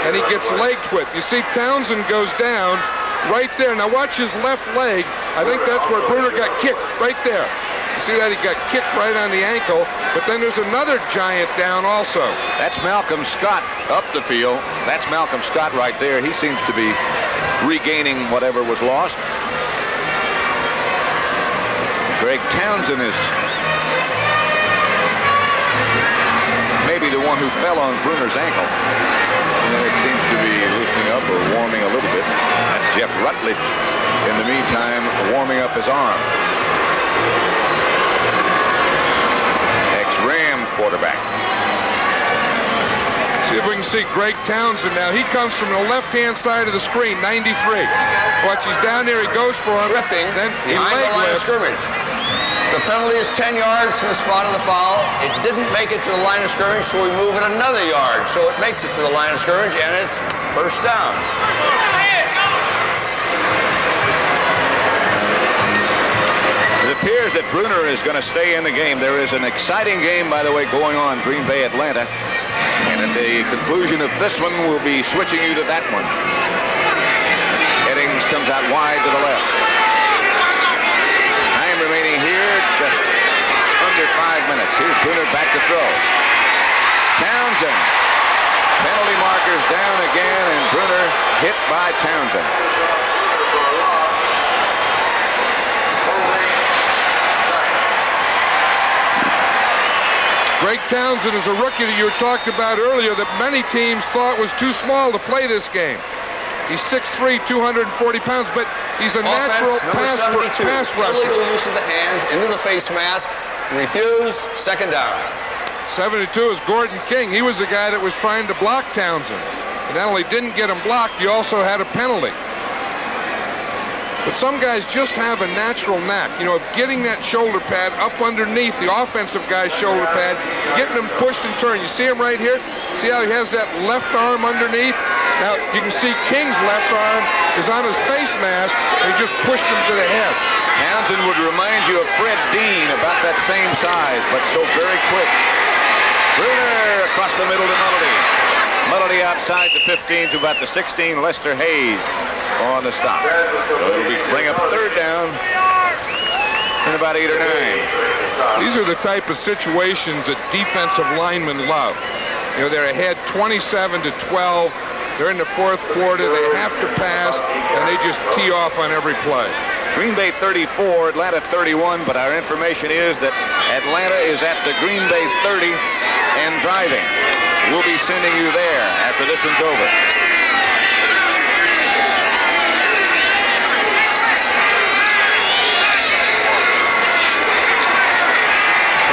and he gets leg whipped. You see Townsend goes down right there. Now watch his left leg. I think that's where Bruner got kicked, right there. You see that? He got kicked right on the ankle, but then there's another Giant down also.
That's Malcolm Scott up the field. That's Malcolm Scott right there. He seems to be regaining whatever was lost. Greg Townsend is maybe the one who fell on Bruner's ankle. And it seems to be loosening up or warming a little bit. That's Jeff Rutledge, in the meantime, warming up his arm. Ex-Ram quarterback.
See if we can see Greg Townsend now. He comes from the left-hand side of the screen, 93. Watch, he's down there. He goes for him.
Tripping
Then he
behind
leg
the line of
lifts.
scrimmage. The penalty is 10 yards from the spot of the foul. It didn't make it to the line of scrimmage, so we move it another yard. So it makes it to the line of scrimmage, and it's 1st down.
The appears that Bruner is going to stay in the game. There is an exciting game, by the way, going on, Green Bay, Atlanta. And at the conclusion of this one, we'll be switching you to that one. Eddings comes out wide to the left. Time remaining here, just under 5 minutes. Here's Bruner back to throw. Townsend. Penalty markers down again, and Bruner hit by Townsend.
Greg Townsend is a rookie that you talked about earlier that many teams thought was too small to play this game. He's 6'3", 240 pounds, but he's a natural pass rusher.
Illegal use of the hands, into the face mask, refuse, second down.
72 is Gordon King. He was the guy that was trying to block Townsend. He not only didn't get him blocked, he also had a penalty. But some guys just have a natural knack, you know, of getting that shoulder pad up underneath the offensive guy's shoulder pad, getting him pushed and turned. You see him right here? See how he has that left arm underneath? Now, you can see King's left arm is on his face mask, and he just pushed him to the head.
Townsend would remind you of Fred Dean, about that same size, but so very quick. Bruner across the middle to Mulledy. Mulledy outside the 15 to about the 16. Lester Hayes on the stop. So it'll bring up third down in about 8 or 9.
These are the type of situations that defensive linemen love. You know, they're ahead 27-12. They're in the fourth quarter. They have to pass, and they just tee off on every play.
Green Bay 34, Atlanta 31, but our information is that Atlanta is at the Green Bay 30 and driving. We'll be sending you there after this one's over.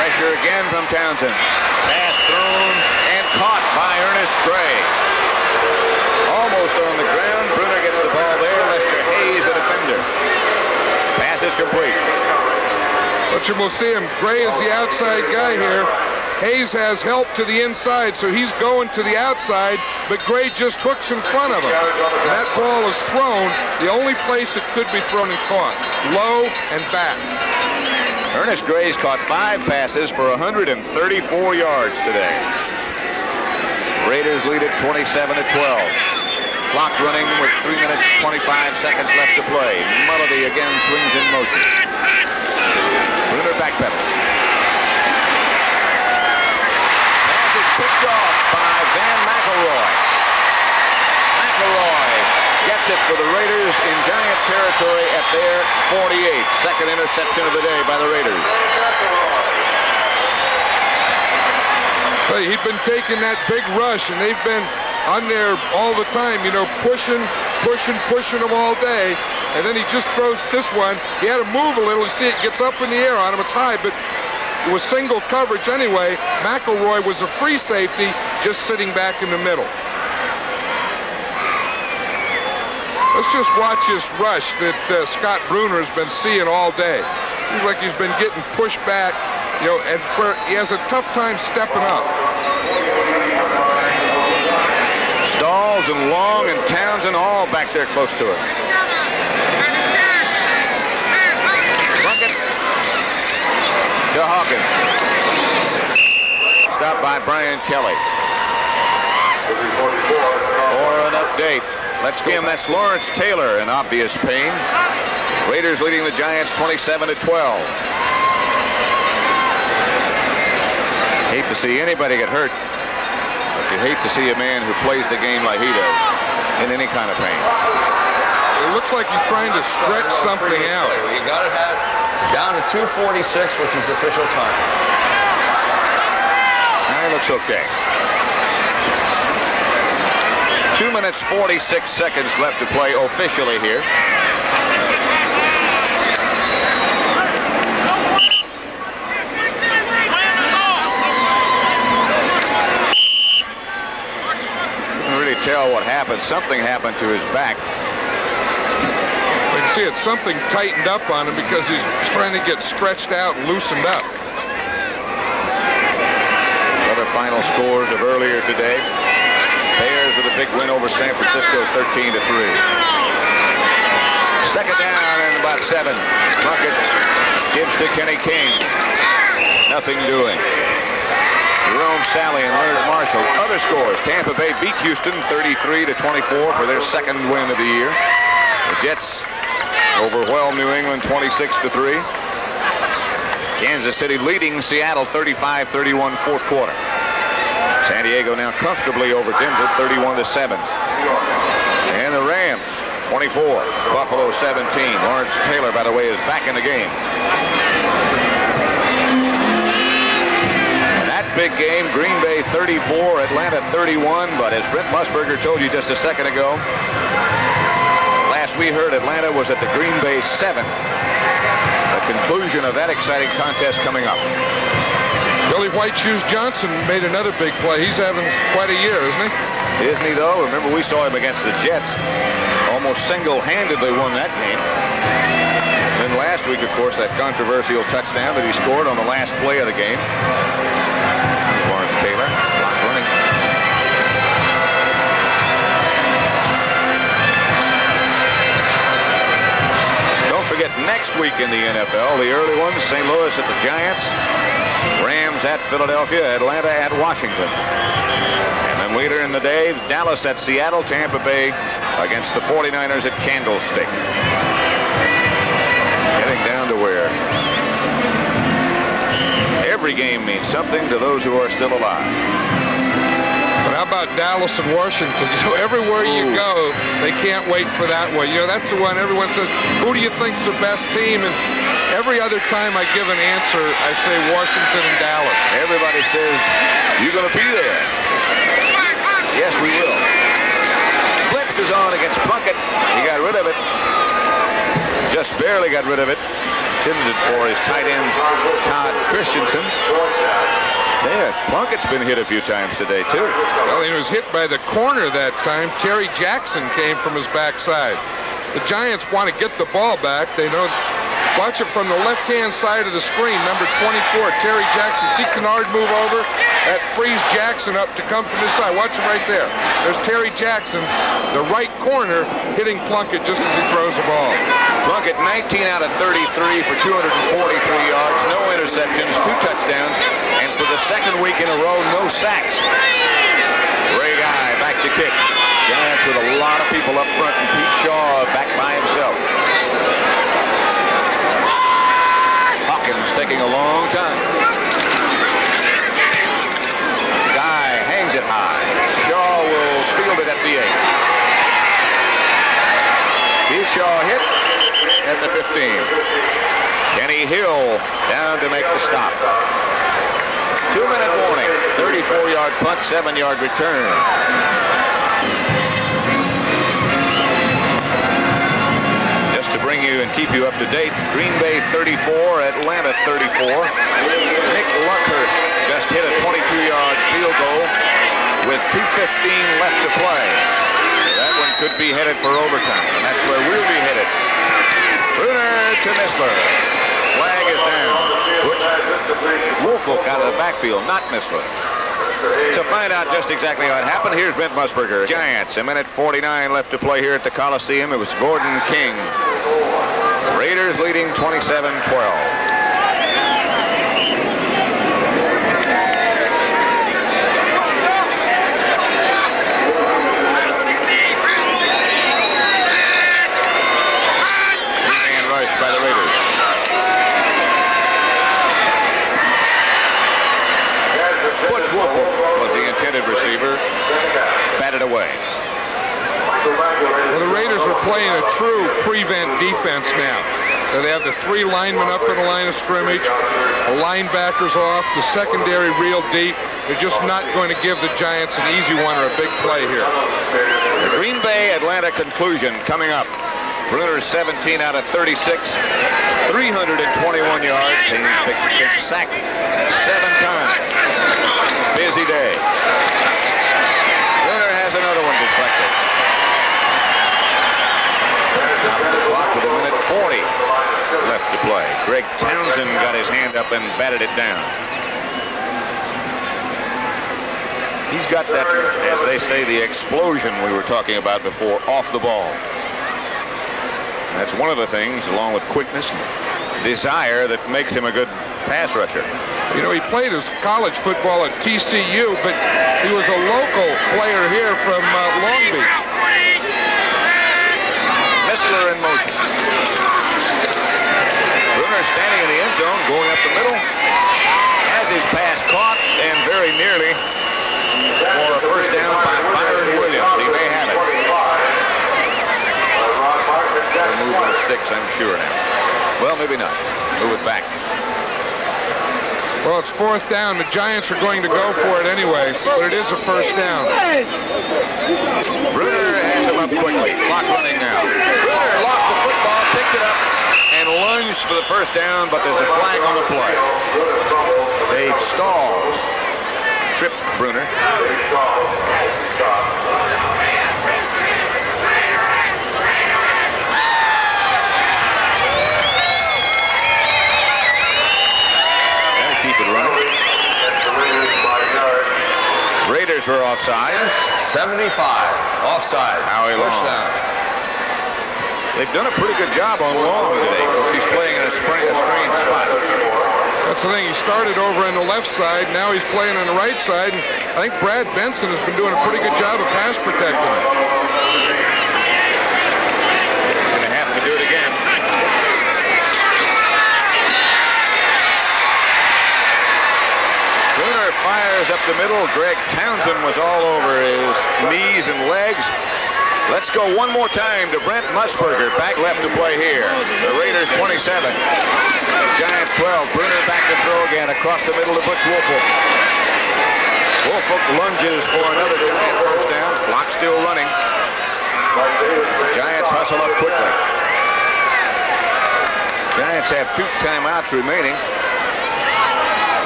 Pressure again from Townsend. Pass thrown and caught by Ernest Gray. Almost on the ground. Bruner gets the ball there. Lester Hayes, the defender. Pass is complete.
But you will see him. Gray is the outside guy here. Hayes has help to the inside, so he's going to the outside, but Gray just hooks in front of him. That ball is thrown the only place it could be thrown and caught, low and back.
Ernest Gray's caught 5 passes for 134 yards today. Raiders lead at 27-12. Clock running with 3 minutes, 25 seconds left to play. Mulledy again swings in motion. Bruner backpedals. Pass is picked off by Van McElroy. McElroy gets it for the Raiders in Giant territory at their 48. Second interception of the day by the Raiders.
Hey, he'd been taking that big rush, and they've been on there all the time, you know, pushing them all day. And then he just throws this one. He had to move a little. You see it gets up in the air on him. It's high, but it was single coverage anyway. McElroy was a free safety just sitting back in the middle. Let's just watch this rush that Scott Bruner has been seeing all day. Seems like he's been getting pushed back, you know, and where he has a tough time stepping up.
Stalls and Long and Townsend all back there close to him. Bucket to Hawkins. Stopped by Brian Kelly. For an update, let's give him. That's Lawrence Taylor in obvious pain. Raiders leading the Giants 27-12. Hate to see anybody get hurt. You hate to see a man who plays the game like he does in any kind of pain.
It looks like he's trying to stretch something out.
You got to have down to 2:46, which is the official time.
Now he looks okay. 2 minutes 46 seconds left to play officially here. Tell what happened. Something happened to his back.
You can see it. Something tightened up on him because he's trying to get stretched out and loosened up.
Other final scores of earlier today. Bears with a big win over San Francisco, 13-3. Second down and about 7. Plunkett Gives to Kenny King. Nothing doing. Jerome Sally and Leonard Marshall. Other scores. Tampa Bay beat Houston 33-24 for their second win of the year. The Jets overwhelmed New England 26-3. Kansas City leading Seattle 35-31 fourth quarter. San Diego now comfortably over Denver 31-7. And the Rams 24, Buffalo 17. Lawrence Taylor, by the way, is back in the game. That big game, Green Bay 34, Atlanta 31. But as Brent Musburger told you just a second ago, last we heard Atlanta was at the Green Bay 7. The conclusion of that exciting contest coming up.
Billy White Shoes Johnson made another big play. He's having quite a year, isn't he?
Isn't he, though? Remember, we saw him against the Jets. Almost single-handedly won that game. Then last week, of course, that controversial touchdown that he scored on the last play of the game. Lawrence Taylor, clock running. Don't forget, next week in the NFL, the early ones, St. Louis at the Giants, Rams at Philadelphia, Atlanta at Washington. And then later in the day, Dallas at Seattle, Tampa Bay against the 49ers at Candlestick. Getting down to where every game means something to those who are still alive.
But how about Dallas and Washington? You know, everywhere you go, they can't wait for that one. You know, that's the one everyone says, who do you think's the best team? And every other time I give an answer, I say Washington and Dallas.
Everybody says, you're going to be there. Yes, we will. Blitz is on against Plunkett. He got rid of it. Just barely got rid of it. Intended for his tight end, Todd Christensen. Yeah, Plunkett's been hit a few times today, too.
Well, he was hit by the corner that time. Terry Jackson came from his backside. The Giants want to get the ball back. They know. Watch it from the left-hand side of the screen, number 24, Terry Jackson. See Kennard move over? That frees Jackson up to come from this side. Watch him right there. There's Terry Jackson, the right corner, hitting Plunkett just as he throws the ball.
Plunkett 19 out of 33 for 243 yards, no interceptions, 2 touchdowns, and for the second week in a row, no sacks. Ray Guy back to kick. Giants with a lot of people up front, and Pete Shaw back by himself. Hawkins taking a long time. Guy hangs it high. Shaw will field it at the 8. Pete Shaw hit at the 15. Kenny Hill down to make the stop. 2-minute warning. 34-yard punt, 7-yard return. Just to bring you and keep you up to date, Green Bay 34, Atlanta 34. Nick Luckhurst just hit a 22-yard field goal with 2:15 left to play. That one could be headed for overtime, and that's where we'll be headed. Bruner to Missler. Flag is down. Butch Woolfolk out of the backfield, not Missler. To find out just exactly what happened, here's Brent Musburger. Giants, 1:49 left to play here at the Coliseum. It was Gordon King. Raiders leading 27-12. By the Raiders. Butch Woolfolk was the intended receiver. Batted away.
Well, the Raiders are playing a true prevent defense now. They have the 3 linemen up in the line of scrimmage, the linebackers off, the secondary real deep. They're just not going to give the Giants an easy one or a big play here.
The Green Bay Atlanta conclusion coming up. Bruner 17 out of 36, 321 yards. He's been sacked 7 times. Busy day. Bruner has another one deflected. Stops the clock with 1:40 left to play. Greg Townsend got his hand up and batted it down. He's got that, as they say, the explosion we were talking about before, off the ball. That's one of the things, along with quickness and desire that makes him a good pass rusher.
You know, he played his college football at TCU, but he was a local player here from Long Beach.
Missler in motion. Bruner standing in the end zone, going up the middle. Has his pass caught, and very nearly for a first down by Byron Williams. He may have it. They're moving the sticks, I'm sure now. Well, maybe not. Move it back.
Well, it's fourth down. The Giants are going to go for it anyway, but it is a first down.
Bruner has him up quickly. Clock running now. Bruner lost the football, picked it up, and lunged for the first down, but there's a flag on the play. Dave Stalls tripped Bruner. Raiders were offside.
75. Offside.
Howie Long.
First down.
They've done a pretty good job on Long today because he's playing in a strange spot.
That's the thing. He started over on the left side. Now he's playing on the right side. And I think Brad Benson has been doing a pretty good job of pass protecting him.
He's going to have to do it again. Bruner fires up the middle. Greg Townsend was all over his knees and legs. Let's go one more time to Brent Musburger. Back left to play here. The Raiders 27. The Giants 12. Bruner back to throw again across the middle to Butch Woolfolk. Woolfolk lunges for another Giant first down. Clock still running. Giants hustle up quickly. Giants have 2 timeouts remaining.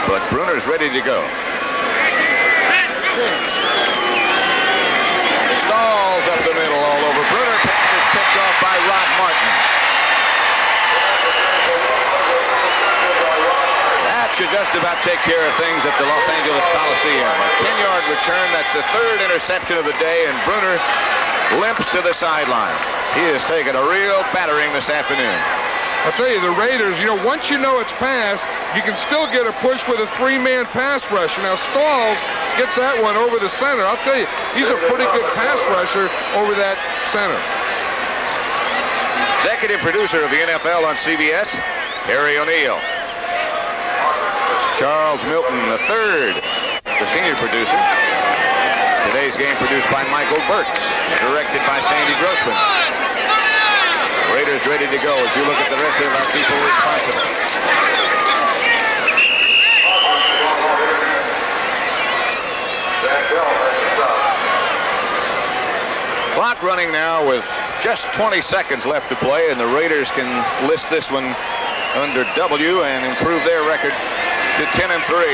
But Bruner's ready to go. Stalls up the middle all over. Bruner pass is picked off by Rod Martin. That should just about take care of things at the Los Angeles Coliseum. A 10-yard return. That's the 3rd interception of the day, and Bruner limps to the sideline. He has taken a real battering this afternoon.
I'll tell you, the Raiders, you know, once you know it's passed, you can still get a push with a 3-man pass rusher. Now, Stalls gets that one over the center. I'll tell you, he's a pretty good pass rusher over that center.
Executive producer of the NFL on CBS, Harry O'Neill. Charles Milton III, the senior producer. Today's game produced by Michael Burks, directed by Sandy Grossman. Raiders ready to go as you look at the rest of our people responsible. Clock running now with just 20 seconds left to play, and the Raiders can list this one under W and improve their record to 10-3.